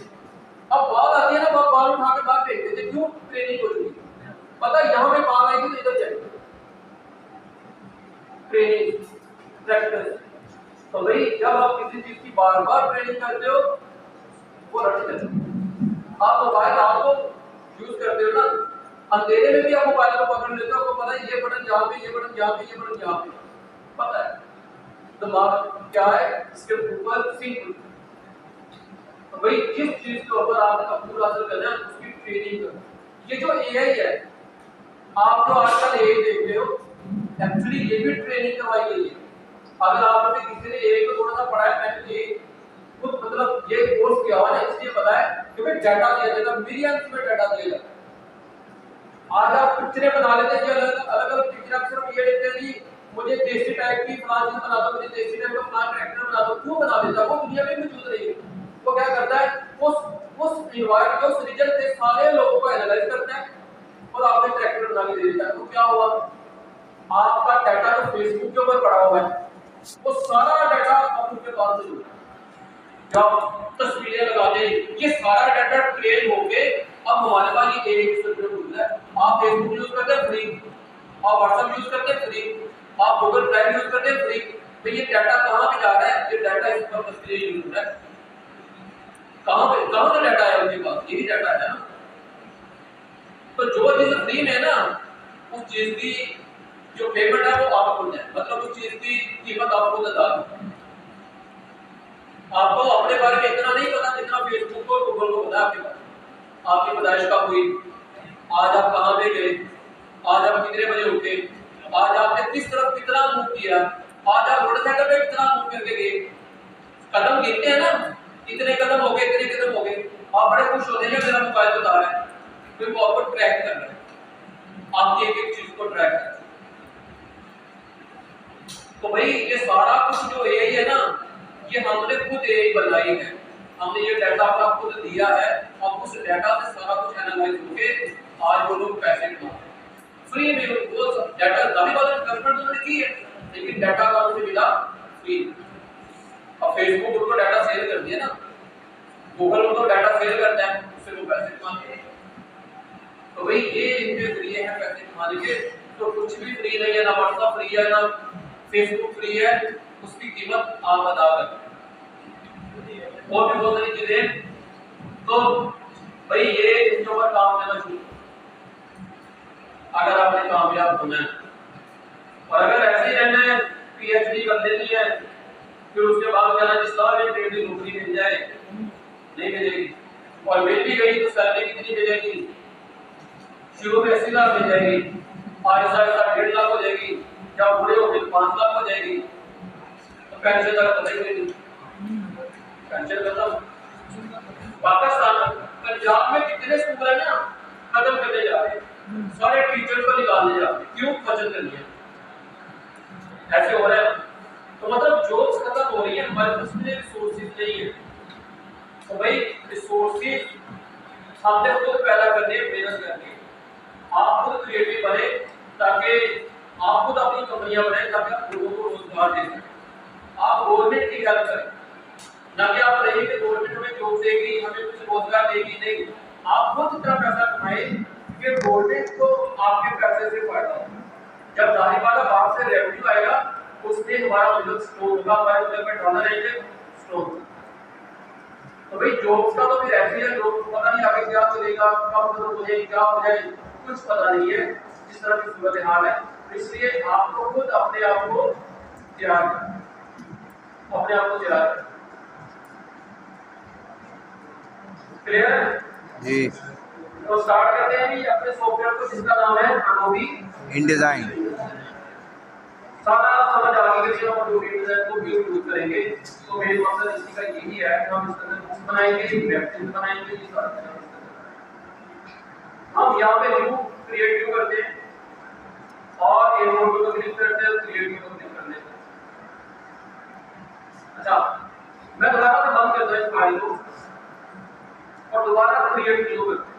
अब बॉल आती है ना, बॉल उठा के बाहर फेंक देते, क्यों? ट्रेनिंग हो चुकी है, पता है यहाँ पे बॉल आएगी तो इधर जाएगी। Training, practice. तो भाई जब आप किसी चीज की बार बार ट्रेनिंग करते हो वो रट जाती है। आप मोबाइल रात को यूज करते हो ना, अंधेरे में भी आप मोबाइल को पकड़ लेते हो, आपको पता है ये बटन यहाँ पे, ये बटन यहाँ पे, ये बटन यहाँ पे, पता है दिमाग क्या है इसके ऊपर सिंक। तो भाई जिस चीज के ऊपर आपने अब्दुल हासिल करना है उसकी ट्रेनिंग करो। ये जो एआई है, आप जो आजकल एआई देखते हो, एक्चुअली ये भी ट्रेनिंग करवाई गई है। अगर आप में किसी ने एआई को थोड़ा सा पढ़ा है, मैंने खुद मतलब ये कोर्स किया हुआ है, इसलिए पता है कि भाई डाटा दिया जाएगा, मिलियंस में डाटा दिया जाएगा। आज आप पिक्चरें बना लेते हैं, अलग अलग पिक्चर, आप सिर्फ ये लिखते हैं कि मुझे देसी टाइप की फलां चीज बना दो, मुझे देसी टाइप का फलां कैरेक्टर बना दो, क्यों बना देता है? वो दुनिया में मौजूद रही है। वो क्या करता है, उस एनवायरनमेंट, उस रीजन के सारे लोगों को एनालाइज करता है और आपने कैरेक्टर बना के दे देता है। तो क्या हुआ, आपका डाटा जो फेसबुक के ऊपर पड़ा हुआ है वो सारा डाटा आपके पास से जुड़ा, जब तस्वीरें लगाते ये सारा डाटा ट्रेन होके अब हमारे पास ये एक सिस्टम मिल है। आप फेसबुक यूज करते हैं फ्री, आप व्हाट्सएप यूज करते हैं फ्री, आप गूगल ड्राइव यूज करते हैं फ्री। तो ये डाटा कहाँ पे जा रहा है? ये डाटा इस पर तस्वीरें यूज हो रहा है, कहाँ से डाटा है उनके पास? यही डाटा है ना। तो जो चीज फ्री में है ना, उस चीज की जो पेमेंट है वो आपको जाए, मतलब उस चीज की कीमत आपको बता दो। आपको अपने बारे में इतना नहीं पता जितना फेसबुक को गूगल को पता है आपके बारे में। आपकी पैदाइश कब हुई, आज आप कहाँ पे गए, आज आप कितने बजे उठे, आज आपने किस तरफ कितना मूव किया, आज आप मोटरसाइकिल पे कितना मूव करके गए, कदम गिनते हैं ना, इतने कदम हो गए, इतने कदम हो गए। आप बड़े खुश होते हैं मेरा मोबाइल बता रहा है, फिर वो आपको ट्रैक कर रहा है, आपकी एक एक चीज को ट्रैक कर रहा है। तो भाई ये सारा कुछ जो एआई है ना, ये हमने खुद एआई बनाई है, हमने ये डाटा अपना खुद दिया है और उस डाटा से सारा कुछ एनालाइज होके आज वो लोग पैसे कमा रहे हैं फ्री में। वो डाटा जाने वाला गवर्नमेंट उन्होंने की है, लेकिन डाटा का उसे मिला फ्री। अब फेसबुक उनको डाटा सेल कर दिया ना, गूगल उनको डाटा सेल करता है, उससे वो पैसे कमाते हैं। तो भाई ये इनके जरिए है पैसे कमाने के। तो कुछ भी फ्री नहीं है, ना व्हाट्सएप फ्री है, ना फेसबुक फ्री है, उसकी कीमत आप अदा करें। और भी बहुत सारी चीजें। तो भाई ये इनके ऊपर काम करना शुरू अगर आपने कामयाब होना है। और अगर ऐसे ही रहना है, पीएचडी कर लेनी है, फिर उसके बाद कहना जिस तरह में ट्रेड नौकरी मिल जाए, नहीं मिलेगी। और मिल भी गई तो सैलरी कितनी मिलेगी? शुरू में 80 लाख मिल जाएगी, आहिस्ता आहिस्ता 1.5 लाख हो जाएगी, जब बूढ़े हो गए 5 लाख हो जाएगी। तो पेंशन तक पता ही नहीं, पेंशन खत्म। पाकिस्तान, पंजाब में कितने स्कूल है ना खत्म करने जा रहे हैं, सारे टीचर्स को निकालने जा रहे हैं, क्यों? बचत करनी है, ऐसे हो रहा है। तो मतलब जॉब्स खत्म हो रही है, हमारे पास में रिसोर्सेज नहीं है। तो भाई रिसोर्सेज हमने खुद पैदा करने, मेहनत करनी, आप खुद क्रिएटिव बने ताकि आप खुद अपनी कंपनियां बनाएं, ताकि आप लोगों को रोजगार दे सकें। आप गवर्नमेंट की हेल्प करें, ना कि आप रहिए कि गवर्नमेंट हमें जॉब देगी, हमें कुछ रोजगार देगी, नहीं। आप खुद इतना पैसा कमाएं कि गवर्नमेंट को आपके पैसे से फायदा हो। जब जाने वाला बाहर से रेवेन्यू आएगा, उसमें हमारा बजट स्टोर होगा, हमारे बजट में डॉलर आएंगे, स्टोर होगा। तो भाई जॉब्स का तो फिर ऐसे है, जॉब पता नहीं आगे क्या चलेगा, कब खत्म हो जाएगी, क्या हो जाए, कुछ पता नहीं है जिस तरह की सूरत हाल है। इसलिए आपको खुद अपने आप को तैयार करना, अपने आप को तैयार करना। क्लियर जी। तो स्टार्ट करते हैं भी अपने सॉफ्टवेयर को, जिसका नाम है अडोबी InDesign। सारा समझ आ गया कि हम अडोबी InDesign को क्यों यूज करेंगे। तो मेन मकसद इसी का यही है कि हम इसके अंदर बुक्स बनाएंगे, वेबसाइट बनाएंगे, ये सारा काम। हम यहाँ पे न्यू क्रिएट क्यों करते हैं और ये नोट को क्लिक करते हैं, क्रिएट को क्लिक करने से। अच्छा, मैं दोबारा से बंद करता हूं इस फाइल को और दोबारा क्रिएट क्यों करते हैं।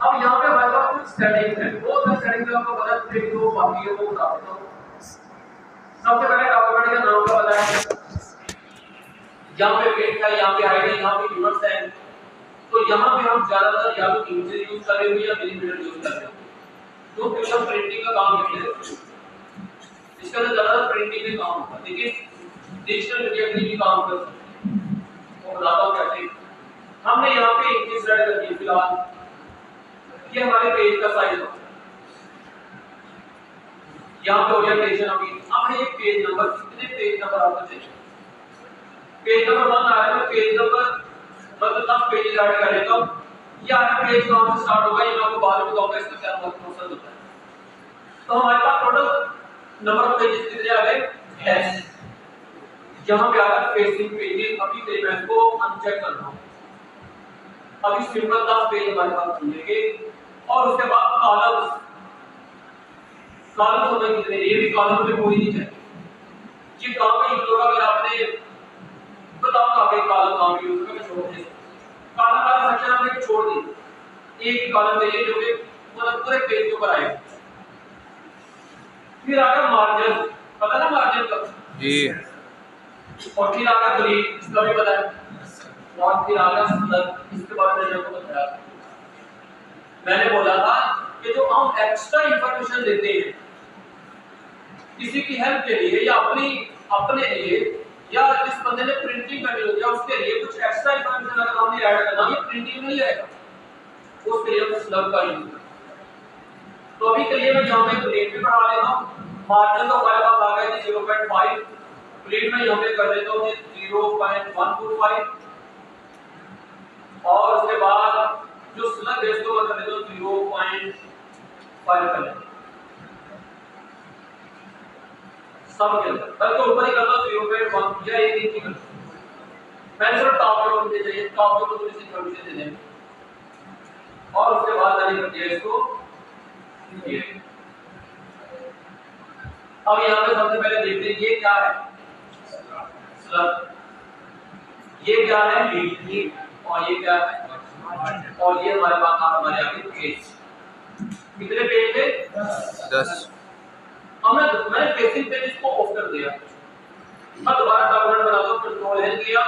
अब यहाँ पे हमारे पास कुछ सेटिंग्स है, वो सेटिंग्स आपको पता चले, जो बाकी है वो बता देता हूँ। सबसे पहले डॉक्यूमेंट का नाम का बताया, यहाँ पे पेज है, यहाँ पे हाइड है, यहाँ पे यूनिट्स है। तो यहाँ पे हम ज्यादातर या तो इंच यूज कर रहे हो या मिलीमीटर यूज कर रहे हो, तो फिर हम प्रिंटिंग का काम करते हैं। इसका तो ज्यादातर प्रिंटिंग में काम होता है, लेकिन डिजिटल मीडिया के लिए भी काम कर सकते हैं। वो बताता हूँ कैसे। हमने यहाँ पे इंचेस सेट कर दिए फिलहाल, ये हमारे पेज का साइज होता है। यहाँ पे हो गया पेज नंबर। अब है ये पेज नंबर, कितने पेज नंबर आपको चाहिए? पेज नंबर 1 आ रहा है, पेज नंबर मतलब 10 पेज ऐड कर लेता हूँ। ये आया पेज कहाँ से स्टार्ट होगा, ये मैं आपको बाद में बताऊंगा इसका क्या प्रोसेस होता है। तो हमारे पास टोटल नंबर ऑफ पेजेस कितने आ गए? 10। यहाँ पे आ रहा है फेसिंग पेजेस। अभी से मैं इसको अनचेक कर रहा हूँ। अभी सिंपल 10 पेज हमारे पास मिलेंगे। और उसके बाद कॉलम्स, कॉलम हमें कितने? ये भी कॉलम में कोई नहीं चाहिए। ये काम में यूज होगा अगर आपने बताओ आगे कॉलम काम यूज होगा, मैं छोड़ दे कॉलम वाला सेक्शन आपने छोड़ दी। एक कॉलम चाहिए जो कि मतलब पूरे पेज के ऊपर आएगा। फिर आएगा मार्जिन, पता ना मार्जिन का जी। और फिर आएगा ब्रेक, इसका भी पता है। और फिर आएगा स्लग, इसके बारे में आपको बताया। मैंने बोला था कि जो हम एक्स्ट्रा इंफॉर्मेशन देते हैं किसी की हेल्प के लिए या अपने लिए, या जिस बंदे ने प्रिंटिंग करनी होती है उसके लिए कुछ एक्स्ट्रा इंफॉर्मेशन अगर हमने ऐड करना है, प्रिंटिंग में नहीं आएगा, उसके लिए हम स्लग का यूज करते हैं। तो अभी के लिए मैं यहाँ पे ब्रेक भी बढ़ा लेता हूँ। मार्जिन तो हमारे पास आ गया 0.5, ब्रेक में यहाँ पे कर देता हूँ 0.125 और उसके बाद जो स्लग है इसको मैं कर देता हूँ 0.5 कर लेता हूँ सब के अंदर, बल्कि ऊपर ही कर दो 0.1 या एक ही कर दो। मैंने सिर्फ टॉप पे मुझे चाहिए, टॉप पे थोड़ी सी इन्फॉर्मेशन दे देंगे और उसके बाद मैंने कर दिया इसको ये। अब यहाँ पे सबसे पहले देखते हैं ये क्या है, स्लग, ये क्या है लीड, और ये क्या है, और ये हमारे पास हमारे आगे पेज। कितने पेज थे? 10। अब मैंने फेसिंग पेज को ऑफ कर दिया। अब दोबारा डॉक्यूमेंट बना दो, कंट्रोल एन किया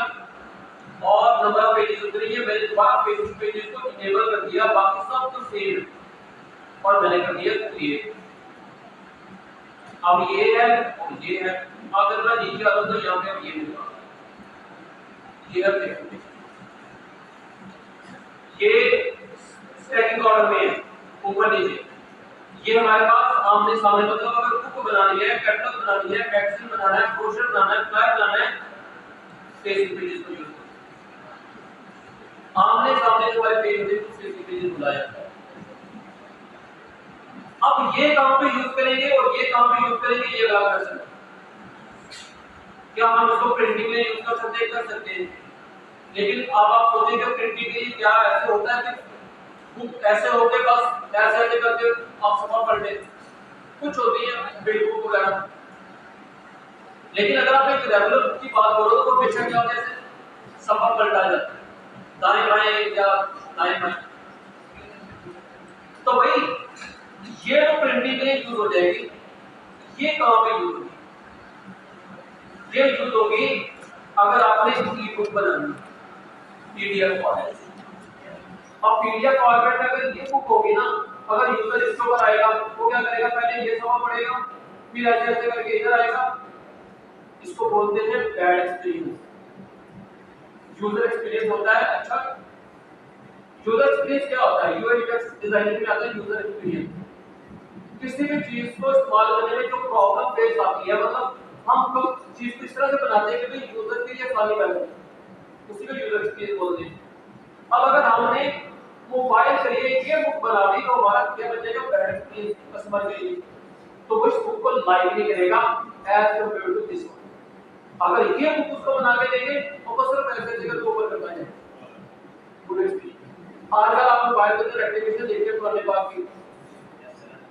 और नंबर ऑफ पेजेस उतरी है, मैंने दोबारा फेसिंग पेजेस को इनेबल कर दिया, बाकी सब तो सेम है और मैंने कर दिया क्रिएट। अब ये है और ये है, अगर मैं नीचे आता तो यहाँ पे अब ये होगा, क्लियर देखो ये स्टैकिंग ऑर्डर में है ऊपर नीचे। ये हमारे पास आमने सामने, मतलब अगर बुक बनानी है, कैटलॉग बनानी है, मैगजीन बनाना है, ब्रोशर बनाना है, फ्लायर बनाना है, फेसिंग पेजेस को यूज करो। आमने सामने जो हमारे पेज होते हैं फेसिंग पेजेस बुलाया जाता है। अब ये काम पे यूज करेंगे और ये काम पे यूज करेंगे, ये अलग कर सकते हैं। क्या हम इसको प्रिंटिंग में यूज कर सकते हैं, लेकिन अब आप सोचेंगे प्रिंटिंग के लिए क्या ऐसे होता है कि बुक ऐसे होके बस ऐसे ऐसे करके आप सफा पलटे, कुछ होती है बिल्ड बुक वगैरह। लेकिन अगर आप एक रेगुलर बुक की बात करो तो बेशक क्या होता है, सफा पलटा जाता है दाएं बाएं या दाएं बाएं। तो भाई ये तो प्रिंटिंग के लिए यूज हो जाएगी, ये कहाँ पे यूज होगी? ये यूज होगी अगर आपने ई बुक बनानी पीडीएफ फॉर्मेट। अब पीडीएफ फॉर्मेट में अगर ये बुक होगी ना, अगर यूजर इसके ऊपर आएगा वो क्या करेगा, पहले ये समझ पड़ेगा, फिर ऐसे ऐसे करके इधर आएगा। इसको बोलते हैं बैड एक्सपीरियंस। यूजर एक्सपीरियंस होता है अच्छा, यूजर एक्सपीरियंस क्या होता है? यूआई यूएक्स डिजाइनिंग में आता है यूजर एक्सपीरियंस। किसी भी चीज को इस्तेमाल करने में जो प्रॉब्लम फेस आती है, मतलब हम लोग चीज को इस तरह से बनाते हैं कि भाई यूजर के लिए आसानी पैदा हो, उसी को यूजर एक्सपीरियंस बोलते हैं। अब अगर हमने मोबाइल के लिए ये बुक बना दी तो हमारा क्या बचेगा? बैड एक्सपीरियंस कस्टमर के लिए, तो वो इस बुक को लाइक नहीं करेगा एज कंपेयर टू दिस। अगर ये बुक उसको बना के देंगे तो वो सिर्फ ऐसे जगह के ऊपर करता है गुड एक्सपीरियंस। आजकल आप मोबाइल के अंदर एप्लीकेशन देखते पुराने बात की,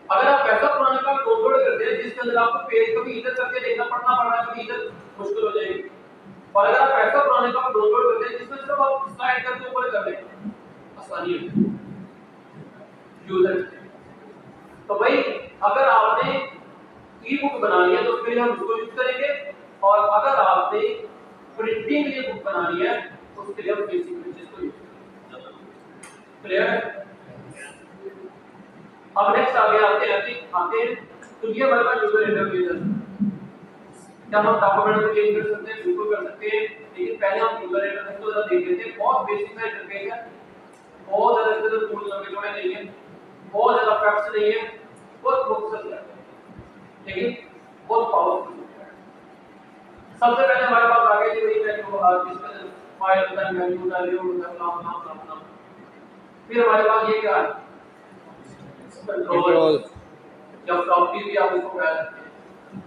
अगर आप ऐसा पुराने का डाउनलोड करते हैं जिसके अंदर आपको पेज कभी इधर करके देखना पड़ना पड़ रहा है, कभी इधर मुश्किल हो जाएगी। और अगर आप ऐसा पुराने का डाउनलोड करते हैं जिसमें सिर्फ आप स्लाइड करके ऊपर कर दें, आसानी होती है यूजर। तो भाई अगर आपने ई बुक बनानी है तो उसके लिए हम इसको यूज करेंगे, और अगर आपने प्रिंटिंग के लिए बुक बनानी है तो उसके लिए हम बेसिक पेजेस को यूज करेंगे। क्लियर है? अब नेक्स्ट आगे आते हैं तो ये हमारे पास यूजर इंटरफेस है। क्या हम डॉक्यूमेंट को चेंज कर सकते हैं? बिल्कुल कर सकते हैं, लेकिन पहले हम यूजर इंटरफेस को जरा देख लेते हैं। बहुत बेसिक सा इंटरफेस है, बहुत ज्यादा इसके अंदर टूल्स लगे हुए नहीं है, बहुत ज्यादा फैक्ट्स नहीं है, बहुत फोकस है, लेकिन बहुत पावरफुल है। सबसे पहले हमारे पास आ गई वही मेन्यू, जिसमें फाइल होता है, मेन्यू होता है, व्यू होता है, नाम। फिर हमारे पास ये क्या है? कंट्रोल, जब प्रॉपर्टी भी आप इसको कह सकते हैं।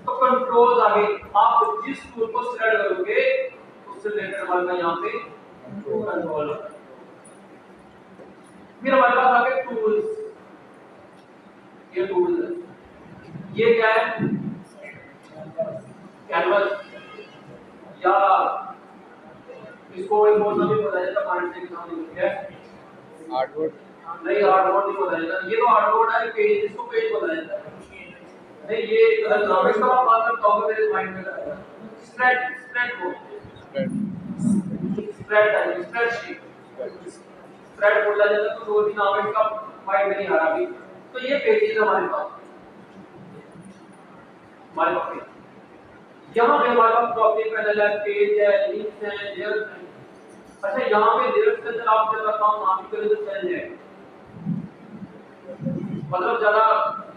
तो कंट्रोल आगे आप जिस टूल को सिलेक्ट करोगे उससे रिलेटेड हमारे पास यहाँ पे कंट्रोल है। फिर हमारे पास आ गए टूल्स, ये टूल्स है। ये क्या है? कैनवस, या इसको एक बोलना भी बताया जाता है, से एग्जाम में क्या है? आर्टबोर्ड नहीं, आर्टबोर्ड नहीं बताया जाता, ये तो आर्टबोर्ड है, पेज, इसको पेज बताया जाता है। नहीं, ये ग्राफिक्स का बात करता हूं मेरे माइंड में आया स्प्रेड बोर्ड, स्प्रेड है, स्प्रेड बोला जाता है, तो दो तीन नाम इसका माइंड में नहीं आ रहा अभी। तो ये पेजेस हमारे पास यहाँ पे हमारे पास टॉपिक पैनल है, पेज है, लिंक्स हैं, लेयर्स हैं। अच्छा, यहाँ पे लेयर्स के अंदर आप जब काम नाम करें तो चल जाएगा, मतलब ज्यादा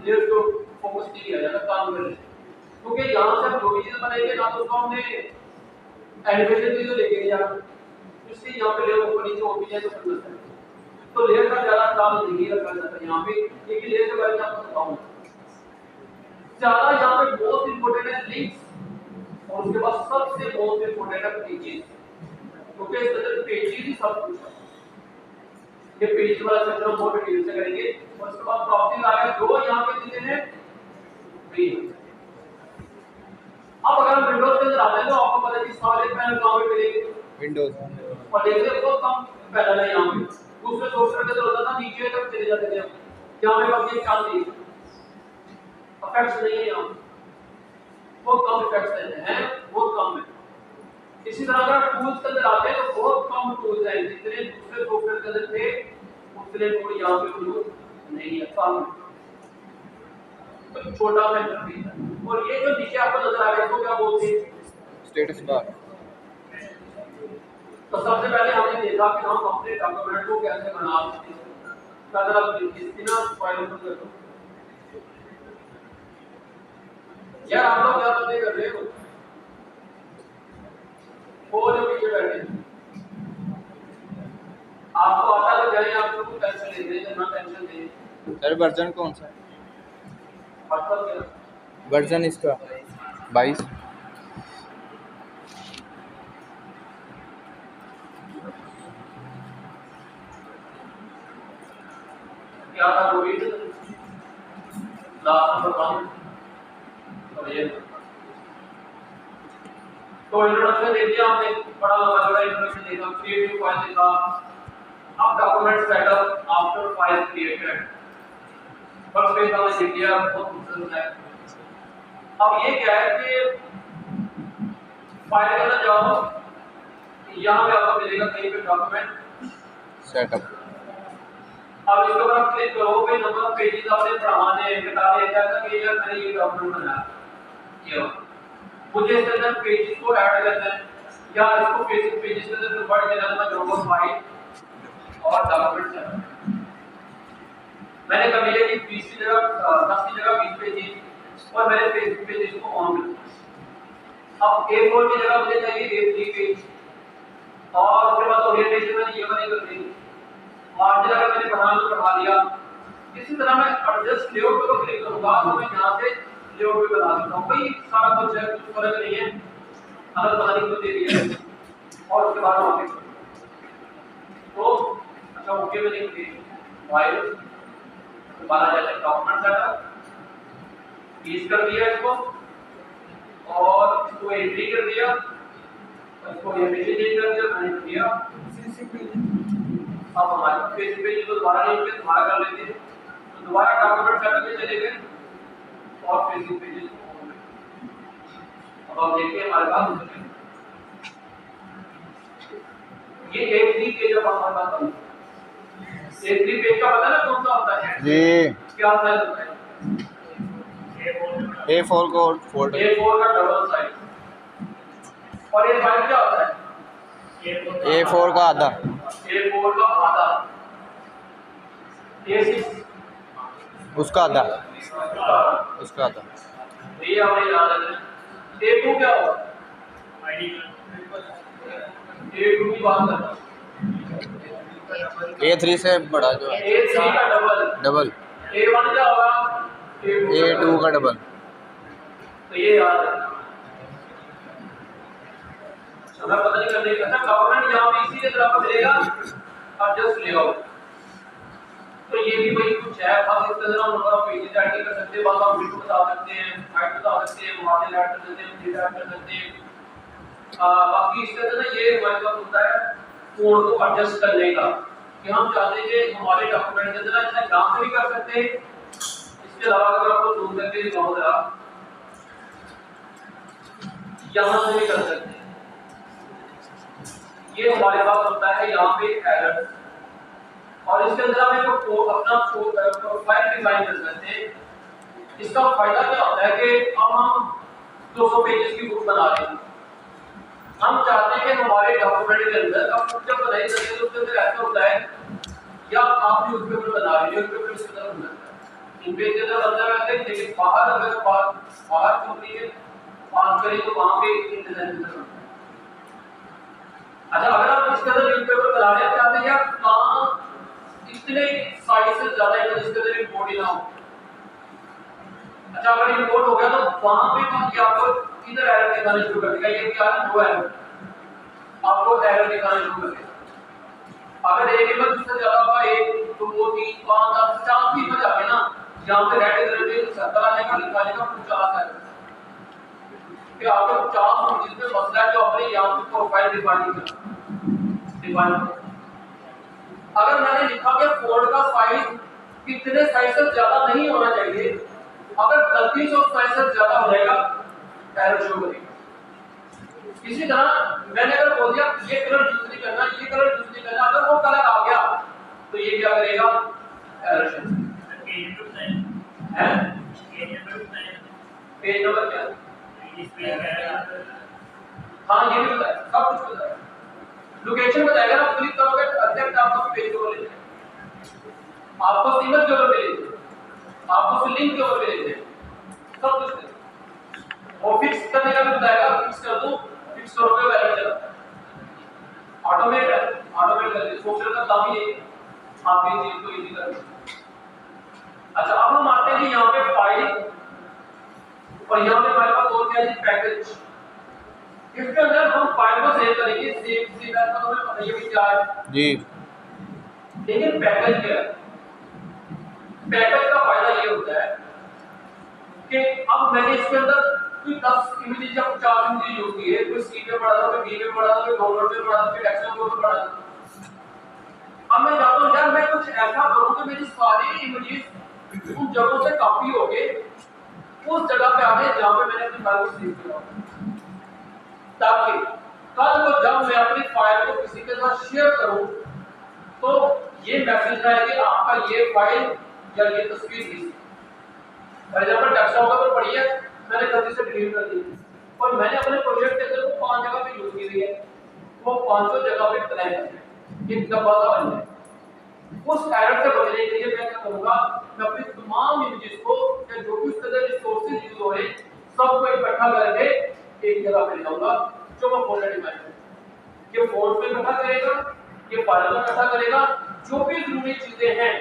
लेयर्स को फोकस नहीं किया जाता काम करने, क्योंकि यहाँ से हम जो भी चीज बनाएंगे ना तो उसको हमने एनिमेशन भी तो लेके नहीं जाना, इसलिए यहाँ पे लेयर ऊपर नीचे ओपन है तो कर सकते हैं। तो लेयर का ज्यादा काम नहीं रखा जाता यहाँ पे, लेकिन लेयर के बारे में आपको बताऊंगा। ज्यादा यहाँ पे बहुत इंपॉर्टेंट है लिंक्स, और उसके बाद सबसे मोस्ट इंपॉर्टेंट है पेजेस, क्योंकि इस तरह पेजेस ही सब कुछ है। ये पेज वाला चैप्टर हम बहुत डिटेल से करेंगे, और उसके बाद प्रॉपर्टीज आ गए दो यहाँ पे दिए हैं फ्री। अब अगर हम विंडोज के अंदर आते हैं तो आपको पता है कि सारे पैनल कहाँ पे मिलेंगे? विंडोज, और देखते हैं बहुत कम पैनल है यहाँ पे। दूसरे सॉफ्टवेयर के अंदर होता था नीचे तक चले जाते थे, यहाँ पे बस ये चांद दिए, इफेक्ट्स नहीं है यहाँ, बहुत कम इफेक्ट्स हैं, बहुत कम है। इसी तरह अगर टूल्स के अंदर आते हैं तो बहुत कम टूल्स हैं, जितने दूसरे सॉफ्टवेयर के अंदर थे उतने टूल यहाँ पे टूल नहीं है, कम तो छोटा सा इंटरफेस है। और ये जो नीचे आपको नजर आ रहा है इसको क्या बोलते हैं? Status bar. तो सबसे पहले हमने देखा कि हम अपने डॉक्यूमेंट को कैसे बना सकते हैं। अगर आप इसकी ना फाइल ओपन कर दो यार, आप लोग क्या बातें कर रहे हो? वो जो पीछे बैठे आपको आता तो जाए, आप लोग टेंशन ले रहे हैं ना, टेंशन ले। सर वर्जन कौन सा है? वर्जन इसका 22। क्या था वो रीड लास्ट नंबर 1 और ये तो इंट्रोडक्शन दे दिया हमने, बड़ा लंबा इंट्रोडक्शन देखा, क्रिएट न्यू फाइल देखा। अब document setup after file created, first page हमने देख लिया, बहुत खूबसूरत है। अब ये क्या है कि फाइल के अंदर जाओ, यहाँ पे आपको मिलेगा कहीं पे डॉक्यूमेंट सेटअप। अब इसके ऊपर आप क्लिक करो, भाई नंबर ऑफ पेजेस आपने बढ़ाने घटा दिया, जैसा कि यार मैंने ये डॉक्यूमेंट बनाया, ये मुझे इसके अंदर पेजेस को ऐड करना है या इसको पेजेस के अंदर कन्वर्ट करना है। मैं जोड़ूंगा फाइल और डॉक्यूमेंट है, मैंने कभी लिया कि 20 की जगह 10 की जगह 20 पेजेस, और मैंने फेसबुक पेजेस को ऑन कर दिया। अब A4 की जगह मुझे चाहिए A3 पेज, और उसके बाद ओरिएंटेशन मैंने ये वाली कर दी, मार्जिन अगर मैंने बढ़ा दिया। इसी तरह मैं एडजस्ट लेआउट को क्लिक करूंगा तो मैं यहां से लेआउट पे बना सकता हूं, भाई सारा कुछ है, कुछ फर्क नहीं है, अलग बनाने को दे दिया। और उसके बाद वहां पे तो अच्छा ओके में लिख दिए फाइल, दोबारा जाके डॉक्यूमेंट सेटअप पेस्ट कर दिया इसको, और इसको एंट्री कर दिया, इसको ये पेज चेंज कर दिया, मैंने किया। अब हमारे पेज पे जो दोबारा नहीं पे दोबारा कर लेते हैं, तो दोबारा डॉक्यूमेंट सेटअप में चले गए और फेसबुक पेजेस अब आप देखिए हमारे पास ये A3 पेज अब हमारे पास बन गया। A3 पेज का पता ना कौन सा होता है? जी। क्या साइज होता है? A4 को फोल्ड A4 का डबल साइज। और A5 क्या होता है? A4 का आधा A4 का आधा। A6 उसका आधा उसका आधा ये हमें याद रखना है। A2 क्या होगा? A2 की बात करना। A3 से बड़ा जो है A3 का डबल A1 क्या होगा? A2 का डबल। तो ये याद रखना। हमें पता नहीं करने का गवर्नमेंट यहाँ पे इसी के तरह मिलेगा और जस्ट ले आओ। तो ये भी वही कुछ है। अब इस तरह हम नंबर ऑफ पेजेस ऐड कर सकते हैं, बात आप बिल्कुल बता सकते हैं, हाइट बता सकते हैं, मार्जिन ऐड कर सकते हैं, डेटा ऐड कर सकते हैं। बाकी इस तरह ना ये हमारे पास होता है कोड को एडजस्ट करने का कि हम चाहते हैं कि हमारे डॉक्यूमेंट के अंदर अच्छा यहाँ से भी कर सकते हैं। इसके अलावा अगर आपको जूम करके दिखाऊं जरा, यहाँ से भी कर सकते हैं। ये हमारे पास होता है यहाँ पे एरर, और इसके अंदर हम एक अपना प्रोफाइल डिजाइन कर सकते हैं। इसका फायदा क्या होता है कि अब हम 200 पेजेस की बुक बना रहे हैं। हम चाहते हैं कि हमारे डॉक्यूमेंट के अंदर अब बुक जब बनाई जाती है तो उसके अंदर ऐसा होता है या आप न्यूज़पेपर बना रहे हैं, न्यूज़पेपर इसके अंदर होता है इन पेज के अंदर अंदर रहते हैं, लेकिन बाहर अगर बाहर कंपनी में काम करें तो वहां पे इंटरनेट होता है। अच्छा, अगर आप इसके अंदर न्यूज़पेपर बना रहे हैं चाहते हैं आप काम इतने साइज से ज्यादा है जिसके अंदर इंपोर्ट ही ना हो। अच्छा, अगर इंपोर्ट हो गया तो वहां पे तो आपको इधर एरर दिखाना शुरू कर देगा, ये क्या हुआ है आपको एरर दिखाना शुरू कर देगा। अगर एक इमेज से ज्यादा का 1 2 3 5 10 50 भी इमेज आ गए ना, यहां पे रेड कलर के 70 आने का लिखा जाएगा 50 है कि आपके 50 जिसमें मसला है जो अपने यहां पे प्रोफाइल डिफाइन अगर मैंने लिखा कि फोल्ड का साइज कितने साइज से ज्यादा नहीं होना चाहिए, अगर गलती से उस साइज से ज्यादा हो जाएगा एरर शो करेगा। इसी तरह मैंने अगर बोल दिया ये कलर यूज नहीं करना, ये कलर यूज नहीं करना, अगर वो कलर आ गया तो ये क्या करेगा एरर शो है। पेज नंबर क्या है? हाँ ये भी बताया, सब कुछ बताया। लोकेशन बताएगा ना, क्लिक करोगे एग्जैक्ट आपको पेज को ले जाएगा, आपको इमेज के ऊपर ले जाएगा, आपको लिंक के ऊपर ले जाएगा, सब कुछ। और फिक्स करने का भी बताएगा, फिक्स कर दो, फिक्स करोगे वैल्यू चला ऑटोमेट है, ऑटोमेट कर दे। सोशल का काम ही है आप ये चीज को इजी कर दो। अच्छा, अब हम आते हैं कि यहाँ पे फाइल और यहाँ पे हमारे पास और क्या है पैकेज। इसके अंदर हम फाइल को सेव करेंगे, सेव का तो हमें पता ही है क्या है जी। लेकिन पैकेज क्या है? पैकेज का फायदा ये होता है कि अब मैंने इसके अंदर कोई 10 इमेज या 50 इमेज यूज की है, कोई सी पे पढ़ा था, कोई बी पे पढ़ा था, कोई डाउनलोड पे पढ़ा था, कोई डेस्कटॉप पे पढ़ा था। अब मैं चाहता हूं यार मैं कुछ ऐसा करूं कि मेरी सारी इमेजेस उन जगहों से कॉपी हो गए उस जगह पे आ गए जहां पे मैंने अपनी फाइल को सेव किया, ताकि कल को जब मैं अपनी फाइल को किसी के साथ शेयर करूं तो ये मैसेज आए कि आपका ये फाइल या ये तस्वीर थी। फॉर एग्जांपल डेस्कटॉप पर पड़ी है, मैंने गलती से डिलीट कर दी और मैंने अपने प्रोजेक्ट के अंदर वो 5 जगह पे यूज की है, वो पांचों जगह पे प्लान है एक डब्बा सा बन जाए। उस एरर से बचने के लिए मैं क्या करूंगा, मैं अपनी तमाम इमेजेस को या जो भी उस तरह के रिसोर्सेज यूज हो रहे हैं सबको इकट्ठा करके एक जगह पे ले जाऊंगा, जो मैं फोल्डर डिफाइन करूंगा। ये फोल्डर पे इकट्ठा करेगा, ये फाइल में इकट्ठा करेगा, जो भी जरूरी चीजें हैं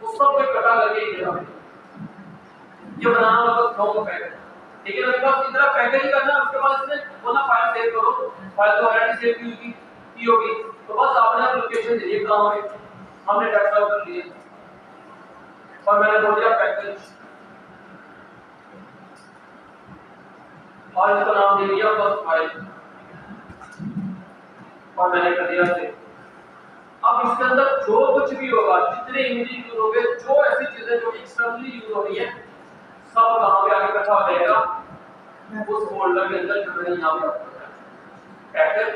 उस सबको इकट्ठा करके एक जगह पे ये बनाना मतलब खाऊंगा पैकेज। लेकिन मेरे पास इतना पैकेज ही करना है, उसके बाद इसमें वो ना फाइल सेव करो, फाइल तो ऑलरेडी सेव की होगी, तो बस आपने लोकेशन दे दिया कहां है, हमने डेस्कटॉप कर लिया और मैंने बोल दिया पैकेज और इसका नाम दे दिया फर्स्ट फाइल और मैंने कर दिया सेव। अब इसके अंदर जो कुछ भी होगा, जितने इमेज यूज होंगे, जो ऐसी चीजें जो एक्सटर्नली यूज हो रही है, सब कहां पे आके इकट्ठा हो जाएगा उस फोल्डर के अंदर जो मैंने यहाँ पे आपको पैकेज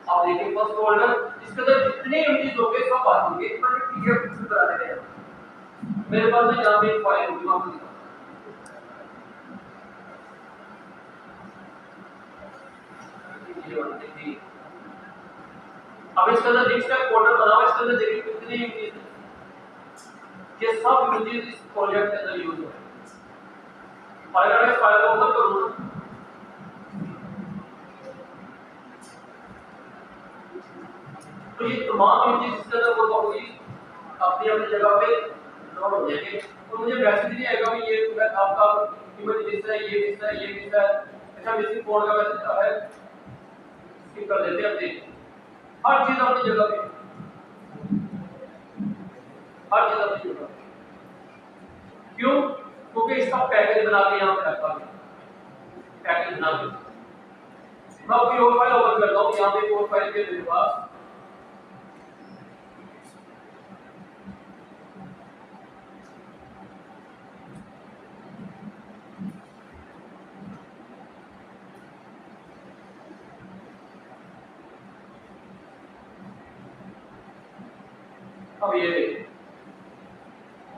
आप देखिए फर्स्ट फोल्डर इसके अंदर जितने इमेजेस होंगे सब आ जाएंगे पर पीडीएफ से करा देंगे मेरे पास में यहाँ पे एक फाइल होगी वहाँ पे अब इसके अंदर नेक्स्ट फोल्डर बना हुआ इसके अंदर देखिए कितने इमेजेस हैं ये सब इमेजेस इस प्रोजेक्ट के अंदर यूज हो रहे हैं और अगर मैं इस फाइल को ओपन करूँ तो ये तमाम इमेजेस इसके अंदर वो होगी अपनी अपनी जगह पे लोड हो जाएंगे तो मुझे मैसेज नहीं आएगा कि ये आपका इमेज मिस है ये मिस है ये मिस है अच्छा मिसिंग कोड का मैसेज आ है स्किप कर देते हैं अपने हर चीज अपनी जगह पे हर चीज अपनी जगह क्यों क्योंकि इसका पैकेज बना के यहाँ पे रखा है पैकेज बना के मैं अपनी और फाइल ओपन करता हूँ यहाँ पे और फाइल के मेरे पास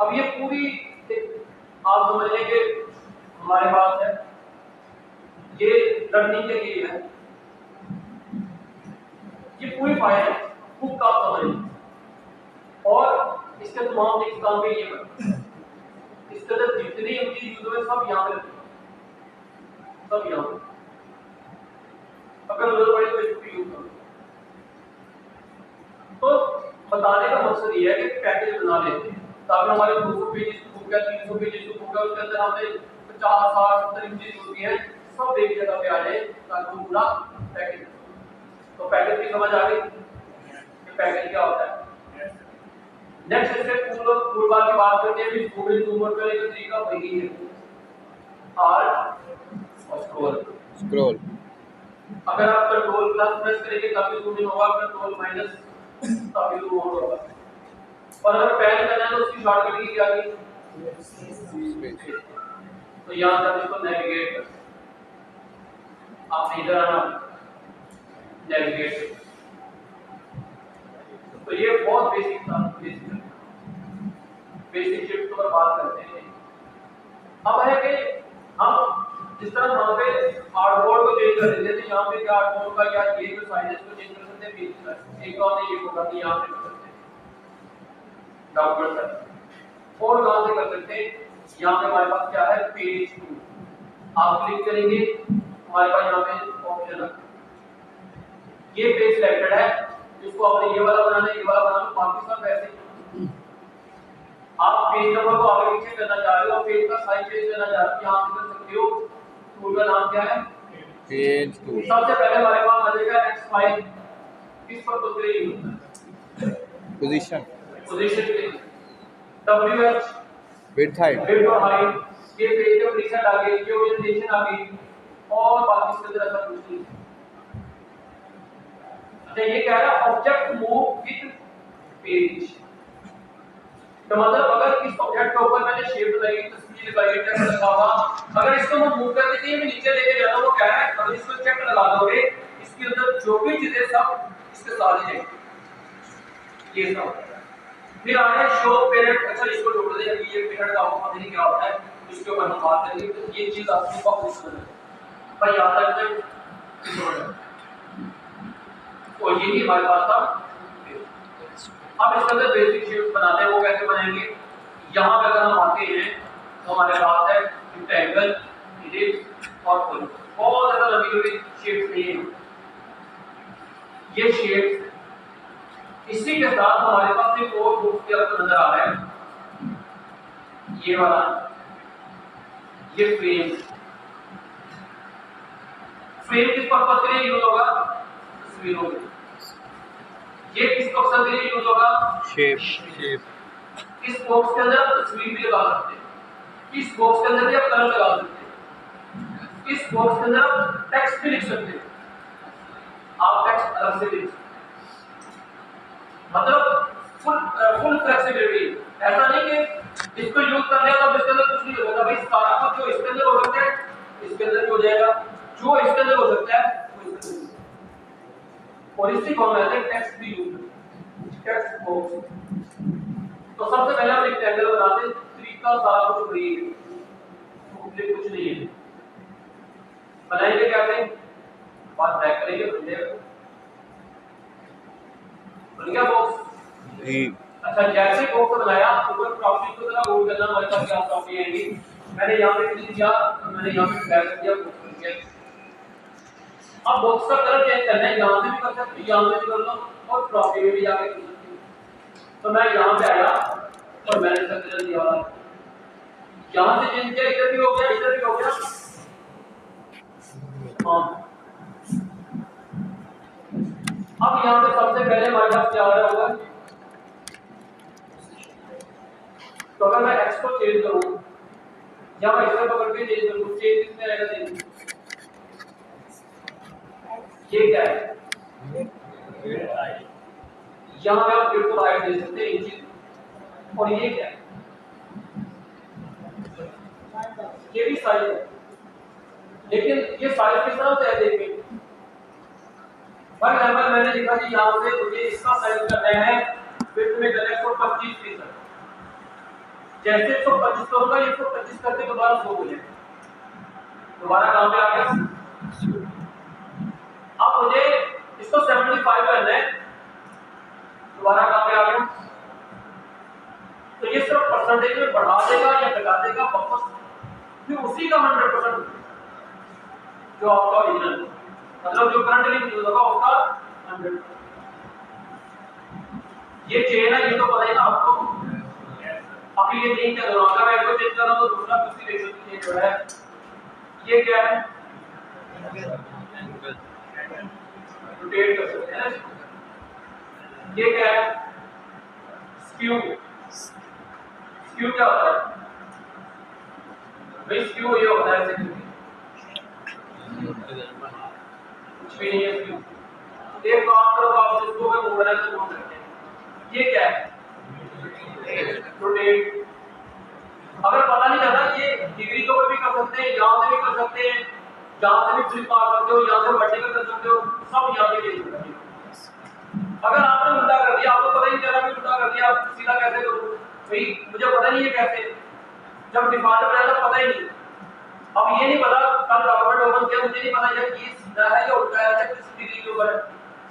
अब ये पूरी आप समझ लें कि हमारे पास है ये लर्निंग के लिए है ये पूरी फाइल है खूब काम समझ और इसके तमाम नेक्स्ट काम पे ये इसके अंदर जितने इमेज यूज हुए सब यहाँ पे सब यहाँ पे अगर जरूरत पड़े तो इसको यूज करो तो बताने का मकसद ये है कि पैकेज बना लेते हैं ताकि हमारे 200 पेजेस की बुक है 300 पेजेस की बुक है उसके अंदर हमने 50 60 70 इमेजेस होती हैं सब एक जगह पे आ जाए ताकि वो पूरा पैकेज तो पैकेज की समझ आ गई कि पैकेज क्या होता है नेक्स्ट स्टेप टूलबार की बात करते हैं गूगल जूम आउट करने का तरीका वही है आल्ट और स्क्रॉल अगर आप कंट्रोल प्लस प्रेस करेंगे तभी जूम इन होगा कंट्रोल माइनस तभी जूम आउट होगा और अगर पैन करना है तो उसकी शॉर्टकट की क्या की तो यहां तक इसको नेविगेट कर आप इधर आना नेविगेट तो ये बहुत बेसिक था बेसिक शिफ्ट पर बात करते हैं अब है कि हम जिस तरह वहां पे आर्टबोर्ड को चेंज कर देते थे यहाँ पे क्या आर्टबोर्ड का या ये जो साइजेस को चेंज कर सकते हैं एक और नहीं ये होगा कि यहाँ पे डॉक्यूमेंट है और कहां से कर सकते हैं यहाँ पे हमारे पास क्या है पेज 2 आप क्लिक करेंगे हमारे पास यहाँ पे ऑप्शन है ये पेज सिलेक्टेड है इसको आपने ये वाला बनाना है ये वाला बनाना बाकी सब वैसे आप पेज नंबर को आगे पीछे करना चाह रहे हो पेज का साइज चेंज करना चाह रहे हो यहाँ से कर सकते हो टूल का नाम क्या है पेज टूल सबसे पहले हमारे पास आ जाएगा x5 किस पर कुछ नहीं होता पोजीशन पोजीशन के WH विड्थ हाइट और हाइट ये पेज का प्रीसेट आ गई ये ओरिएंटेशन आ गई और बाकी इसके अंदर ऐसा कुछ नहीं अच्छा ये कह रहा है ऑब्जेक्ट मूव विद पेज तो मतलब अगर इस ऑब्जेक्ट के ऊपर मैंने शेप लगाई तस्वीर लगाई टेक्स्ट लगा हुआ अगर इसको मैं मूव करके चाहिए मैं नीचे लेके जाना वो क्या है अगर इसको चेक लगा दोगे इसके अंदर जो भी चीजें सब इसके साथ ही रहेंगी ये सब फिर आ रहा है शो पेरेंट अच्छा इसको जोड़ दे अभी ये पेरेंट का पता नहीं क्या होता है इसके ऊपर हम बात करेंगे तो ये चीज आपको बहुत समझ में भाई आता है तो यही हमारे पास था अब इसके अंदर बेसिक शेप्स बनाते हैं वो कैसे बनेंगे यहाँ पे अगर हम आते हैं तो हमारे पास है रेक्टेंगल इलिप्स और फुल बहुत ज्यादा लंबी लंबी शेप्स नहीं है ये शेप्स इसी के साथ हमारे पास एक और ग्रुप के आपको नजर आ रहा है ये वाला ये फ्रेम फ्रेम किस पर्पस के लिए यूज होगा तस्वीरों के ये किस मकसद के लिए यूज होगा शेप इस बॉक्स के अंदर आप तस्वीर भी लगा सकते हैं इस बॉक्स के अंदर भी आप कलर लगा सकते हैं इस बॉक्स के अंदर आप टेक्स्ट भी लिख सकते हैं आप टेक्स्ट अलग से लिख सकते हैं मतलब फुल फ्लेक्सिबिलिटी ऐसा नहीं कि इसको यूज कर लिया तो इसके अंदर कुछ नहीं होगा भाई सारा कुछ जो इसके अंदर हो सकता है इसके अंदर भी हो जाएगा, जो इसके अंदर हो सकता है वो इसके अंदर, और इसी को हम कहते हैं टेक्स्ट व्यू, टेक्स्ट बॉक्स। तो सबसे पहले हम रेक्टेंगल बनाते हैं, तरीका सारा कुछ वही है, कुछ नहीं है। बनाएंगे कैसे, बात ट्रैक करेंगे, बन गया बॉक्स। अच्छा, जैसे बॉक्स बनाया ऊपर प्रॉपर्टी को जरा रोल करना, हमारे पास क्या प्रॉपर्टी आएंगी। मैंने यहाँ पे क्लिक किया, मैंने यहाँ पे ड्रैग कर दिया, बॉक्स बन गया। अब बॉक्स का कलर चेंज करना है, यहाँ से भी कर सकते, यहाँ से भी कर लो, और प्रॉपर्टी में भी जाके कर सकते। तो मैं यहाँ पे आया और मैंने इसका कलर दिया, यहाँ से चेंज किया, इधर भी हो गया, इधर भी हो गया। हाँ, अब यहाँ पे सबसे पहले हमारे पास क्या आ रहा होगा, तो अगर मैं x को चेंज करूं या मैं इसे पकड़ के चेंज करूं, चेंज किसमें आएगा, चेंज ये क्या है, यहाँ पे आप बिल्कुल हाइट दे सकते हैं इंच, और ये क्या है, ये भी साइज है, लेकिन ये साइज किस तरह से है देखिए। फॉर एग्जांपल मैंने लिखा कि यहाँ से मुझे इसका साइज करना है विड्थ में करना है 125 जैसे 125 करूंगा, 125 करके दोबारा 100 हो जाएगा, दोबारा कहाँ पे आ गया। अब मुझे इसको 75 करना है, दोबारा कहाँ पे आ गया। तो ये सिर्फ परसेंटेज में बढ़ा देगा या घटा देगा वापस, फिर उसी का 100% जो आपका ओरिजिनल, मतलब जो करंटली यूज होगा उसका 100। ये चेन है, ये तो पता ही ना आपको। अभी ये नहीं कर रहा, अगर मैं इसको चेंज कर रहा हूं तो दूसरा किसी रेशियो से चेंज हो रहा है। ये क्या है, रोटेट कर सकते हैं। ये क्या है, स्क्यू। स्क्यू क्या होता है भाई, स्क्यू ये होता है कुछ भी नहीं है स्क्यू। एक काम करो, आप जिसको मैं बोल रहा है तो बोल सकते हैं। ये क्या है, रोटेट। अगर पता नहीं चलता, ये डिग्री के ऊपर भी कर सकते हैं, यहाँ से भी कर सकते हैं, यहाँ से भी फ्लिप मार सकते हो, यहाँ से वर्टिकल कर सकते हो, सब यहाँ पे चेंज हो सकते हो। अगर आपने उल्टा कर दिया, आपको पता ही नहीं चला कि उल्टा कर दिया, आप सीधा कैसे करो भाई, मुझे पता नहीं है कैसे, जब डिफॉल्ट बनाया था पता ही नहीं। अब ये नहीं पता, कल डॉक्यूमेंट ओपन किया, मुझे नहीं पता यार ये सीधा है या उल्टा है, किस डिग्री के ऊपर है,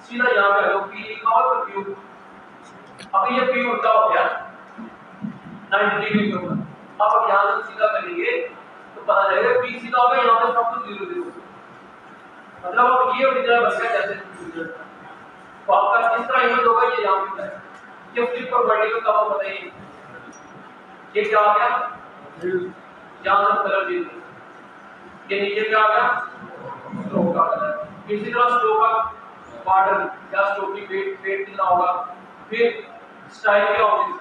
सीधा यहाँ पे आ लो, पी लिखा और क्यू। अब ये पी उल्टा हो गया 90 डिग्री के ऊपर। अब यहाँ से सीधा करेंगे तो पता चलेगा पी सीधा होगा, यहाँ पे सब कुछ 0 0, मतलब अब ये ओरिजिनल बन गया जैसे ओरिजिनल। तो आपका किस तरह इमेज होगा ये यहाँ पे है। ये फ्लिप और वर्टिकल का आपको पता ही है। ये क्या आ गया, यहाँ से कलर चेंज, ये नीचे क्या आ गया, स्ट्रोक का कलर। इसी तरह स्ट्रोक का बॉर्डर या स्ट्रोक की वेट कितना होगा, फिर स्टाइल क्या होगी।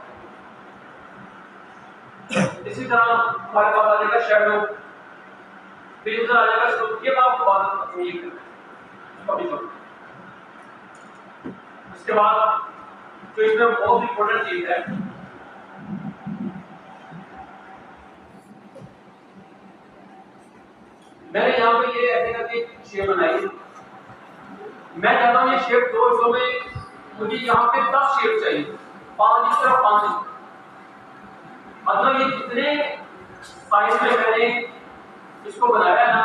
इसी तरह हमारे पास आ जाएगा शैडो, फिर इधर आ जाएगा स्ट्रोक। ये मैं आपको बात बताता हूँ, ये इसके बाद जो इसमें बहुत इंपॉर्टेंट चीज है, मैंने यहाँ पे ये ऐसे करके शेप बनाई। मैं चाहता हूँ ये शेप 2 हिस्सों में, मुझे यहाँ पे 10 शेप चाहिए, 5 इस तरफ 5 इस तरफ। मतलब ये जितने साइज में मैंने इसको बनाया है ना,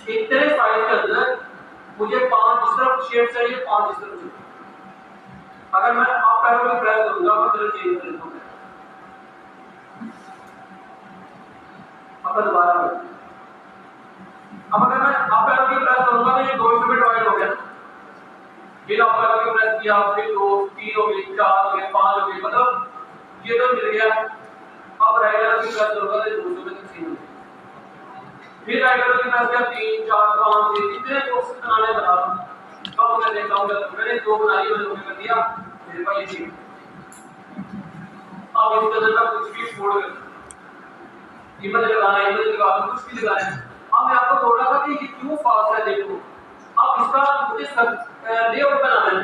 इतने साइज के अंदर मुझे 5 इस तरफ शेप चाहिए, 5 इस तरफ चाहिए। अगर मैं अप एरो की प्रेस करूंगा तो कलर चेंज कर दूंगा। अब दोबारा अब अगर मैं अप एरो की प्रेस करूंगा तो ये 2 हिस्सों में डिवाइड हो गया। फिर अप एरो की प्रेस किया, फिर 2 3 हो गए, 4 हो गए, 5 हो गए, मतलब ये तो मिल गया। अब राइट एरो की प्रेस करूंगा तो 2 हिस्सों में तकसीम हो गया। फिर राइट एरो की प्रेस किया, 3 4 5 6 जितने बॉक्स बनाने बना लो। अब मैं देखता हूं मैंने 2 बना लिए, मैंने 2 कर दिया, मेरे पास ये चीज। अब इसके अंदर कुछ भी छोड़ कर इमेज लगाना है, इमेज लगा दो, कुछ भी लगाना है। अब मैं आपको बोल रहा था कि ये क्यों फास्ट है, देखो। अब इसका मुझे लेआउट बनाना है,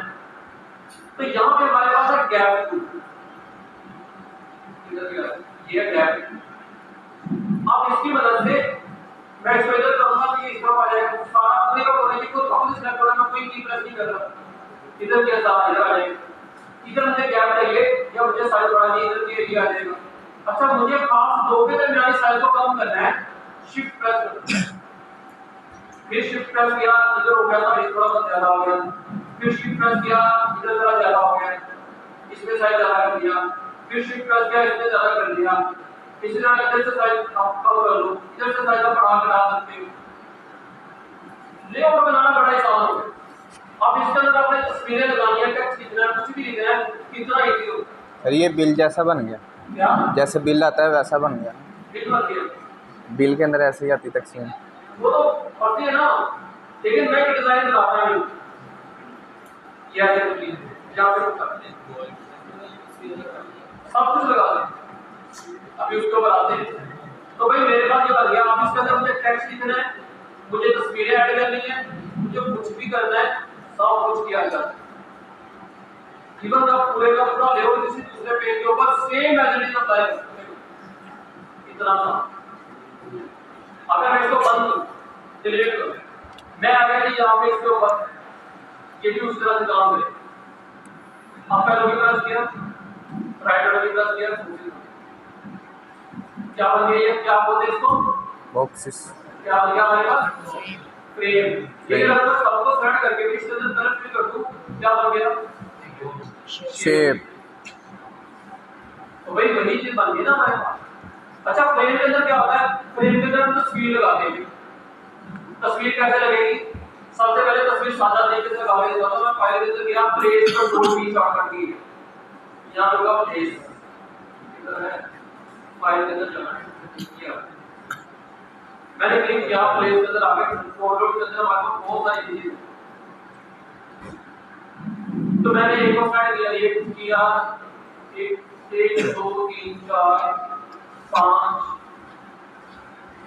तो यहाँ पे हमारे पास है गैप टूल। इधर भी आ ये गैप। अब इसकी मदद से मैं इसको इधर करूंगा तो ये इस तरफ आ जाएगा। सारा अपने का होने की कोई अपने सिलेक्ट होना मैं कोई की प्रेस नहीं कर रहा। इधर क्या सारा इधर आ जाएगा। इधर मुझे गैप चाहिए या मुझे साइज बढ़ानी है, इधर के एरिया आ जाएगा। अच्छा मुझे खास दो के दरमियानी साइज को कम करना है, शिफ्ट प्रेस करो। फिर शिफ्ट प्रेस किया, इधर हो गया था, ये थोड़ा सा ज्यादा हो गया। फिर शिफ्ट प्रेस किया, इधर थोड़ा ज्यादा हो गया, इसमें साइज ज्यादा कर दिया। फिर शिफ्ट प्रेस किया, इसमें ज्यादा कर दिया। इसी तरह इधर से साइज आप कम कर लो, इधर से साइज आप बढ़ा सकते हो। लेआउट बनाना बड़ा आसान हो गया। अब इसके अंदर आपने तस्वीरें लगानी है, टेक्स्ट लिखना है, कुछ भी लिखना है, कितना इजी हो। सर ये बिल जैसा बन गया, क्या जैसे बिल आता है वैसा बन गया। बिल बन गया, बिल के अंदर ऐसे ही आती तकसीम। वो तो पढ़ती है ना, लेकिन मैं एक डिजाइन बता रहा हूं। क्या है प्लीज यहां पे सब कुछ लगा दें। अभी उसके ऊपर आते हैं। तो भाई मेरे पास ये बन गया। अब इसके अंदर मुझे टेक्स्ट लिखना है, मुझे तस्वीरें ऐड करनी है, मुझे कुछ भी करना है, सब कुछ किया जाता है। इवन जब पूरे का पूरा लेआउट किसी दूसरे पेज के ऊपर same as it is apply करते हैं। इतना सा अगर मैं इसको बंद डिलीट करूं, मैं आ गया जी यहाँ पे इसके ऊपर, ये भी उस तरह से काम करे। आपका लोगी प्रेस किया, राइट लोगी प्रेस किया, क्या बन गया ये, क्या बोलते हैं इसको, बॉक्सेस। क्या बन गया हमारे पास, फ्रेम। ये अगर मैं सबको सेलेक्ट करके भी इसके अंदर कलर फिल कर दूं, क्या बन गया, शेप। तो भाई वही चीज बन गई ना हमारे पास। अच्छा फ्रेम के अंदर क्या होता है, फ्रेम के अंदर हम तस्वीर लगाते हैं। तस्वीर कैसे लगेगी, सबसे पहले तस्वीर सादा तरीके से लगा देता हूं। मैं फाइल के अंदर गया, प्लेस कंट्रोल पी शॉर्ट कर दी, यहां होगा प्लेस, इधर है फाइल के अंदर लगाना किया। मैंने क्लिक किया, प्लेस के अंदर आ गया। फोटो के अंदर हमारे पास बहुत सारी चीजें, तो मैंने एक और स्लाइड दिया, ये किया, एक 2 3 4 5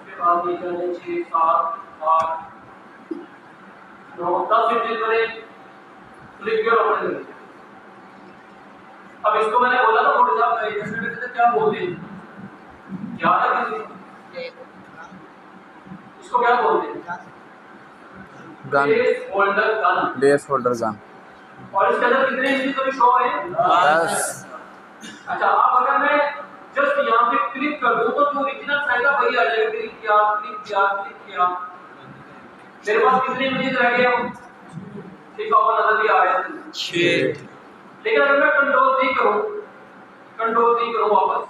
के बाद ये चले 6 7 8 9 10 इमेज मैंने क्लिक किया और ओपन कर। अब इसको मैंने बोला था थोड़ा सा इन्वेस्टमेंट से क्या बोलते हैं, याद है किसी, इसको क्या बोलते हैं, gun, place holder gun. Place holder gun. और इसके अंदर कितने इमेज अभी शो है, 10। अच्छा अब अगर मैं जस्ट यहाँ पे क्लिक कर दूं तो जो ओरिजिनल साइज है वही आ जाएगा। क्लिक किया, क्लिक किया, क्लिक किया, मेरे पास कितने इमेज रह गए, ठीक है नजर भी आ रहा है 6। लेकिन अगर मैं कंट्रोल डी करूं वापस,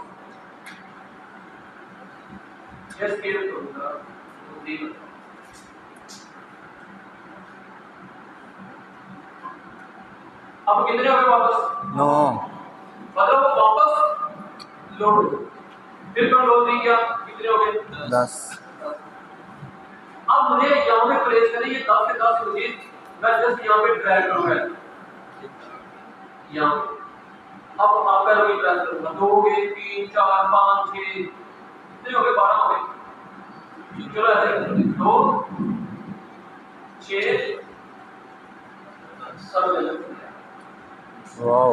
जस्ट स्केल करूंगा तो डी अब कितने हो गए वापस, 9। मतलब वापस लोड, फिर कंट्रोल दी किया, कितने हो गए 10। अब मुझे यहाँ पे प्लेस करनी है 10 के 10 होगी। मैं जस्ट यहाँ पे ड्रैग करूंगा यहाँ, अब आपका लोगी प्रेस करूंगा, 2 हो गए 3 4 5 6 कितने हो गए 12 हो गए। चलो ऐसे 2 6 सब वाओ।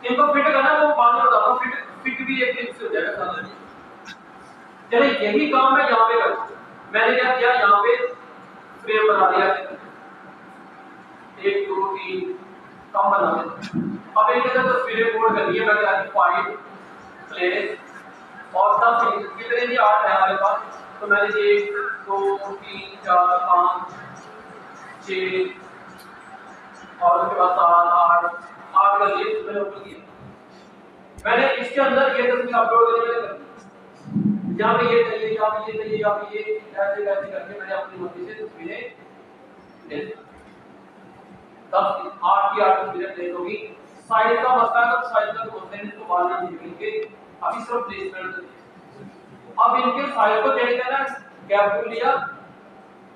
इनको फिट करना तो बाद में बताता हूं, फिट भी एक क्लिक से हो जाएगा सारा। चलिए यही काम मैं यहाँ पे करता हूं। मैंने क्या किया, यहाँ पे फ्रेम बना दिया 1 2 3 कम बना दिया। अब एक अंदर तस्वीरें कोड कर दिए, मैं क्या फाइल प्लेस और 10 कितने भी 8 है हमारे पास, तो मैंने 1 2 3 4 5 6 और उसके बाद 7 8 कर लिए, मैंने ओपन किया। मैंने इसके अंदर ये तस्वीर अपलोड करने कर दी, यहाँ पे ये चाहिए, यहाँ पे ये चाहिए, यहाँ पे ये ऐसे ऐसे करके मैंने अपनी मर्जी से तस्वीरें ले ली। 10 8 की 8 तस्वीरें ले लूंगी। साइज का मसला है, तो साइज का बोलते हैं इसको बाद में देखेंगे, अभी सिर्फ प्लेसमेंट। अब इनके साइज को चेंज करना, गैप लिया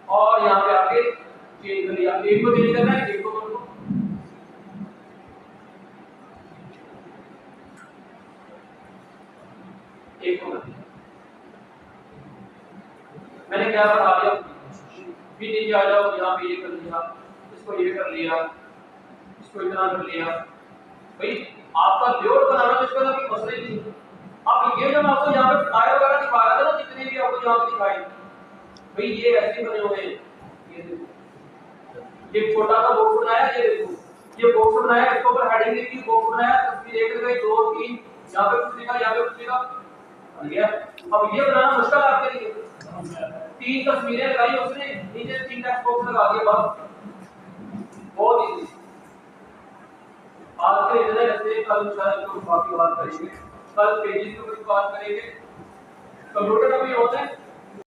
और यहाँ पे आके चेंज कर लिया। एक को चेंज करना है, एक को कर दो, एक को कर दिया। मैंने क्या बता दिया, भी नीचे आ जाओ, यहाँ पे ये कर लिया, इसको ये कर लिया, इसको इतना कर लिया। भाई आपका लेआउट बनाना तो इसका कोई मसला ही नहीं। अब ये जो मैं आपको यहाँ पे फ्लाई वगैरह दिखा रहा था ना, जितने भी आपको यहाँ पे दिखाई, भाई ये ऐसे बने हुए हैं। ये देखो, ये छोटा सा बॉक्स बनाया, ये देखो ये बॉक्स बनाया, इसके ऊपर हेडिंग लिखी, बॉक्स बनाया, तस्वीर एक लगाई, 2 3, यहाँ पे कुछ लिखा, यहाँ पे कुछ लिखा, बन गया। अब ये बनाना मुश्किल आपके लिए, 3 तस्वीरें लगाई उसने, नीचे 3 टेक्स्ट बॉक्स लगा दिए, बस बहुत इजी। आज के इधर ऐसे, कल शायद तो बाकी बात करेंगे, कल पेजेस के ऊपर बात करेंगे। कंप्यूटर में भी होते हैं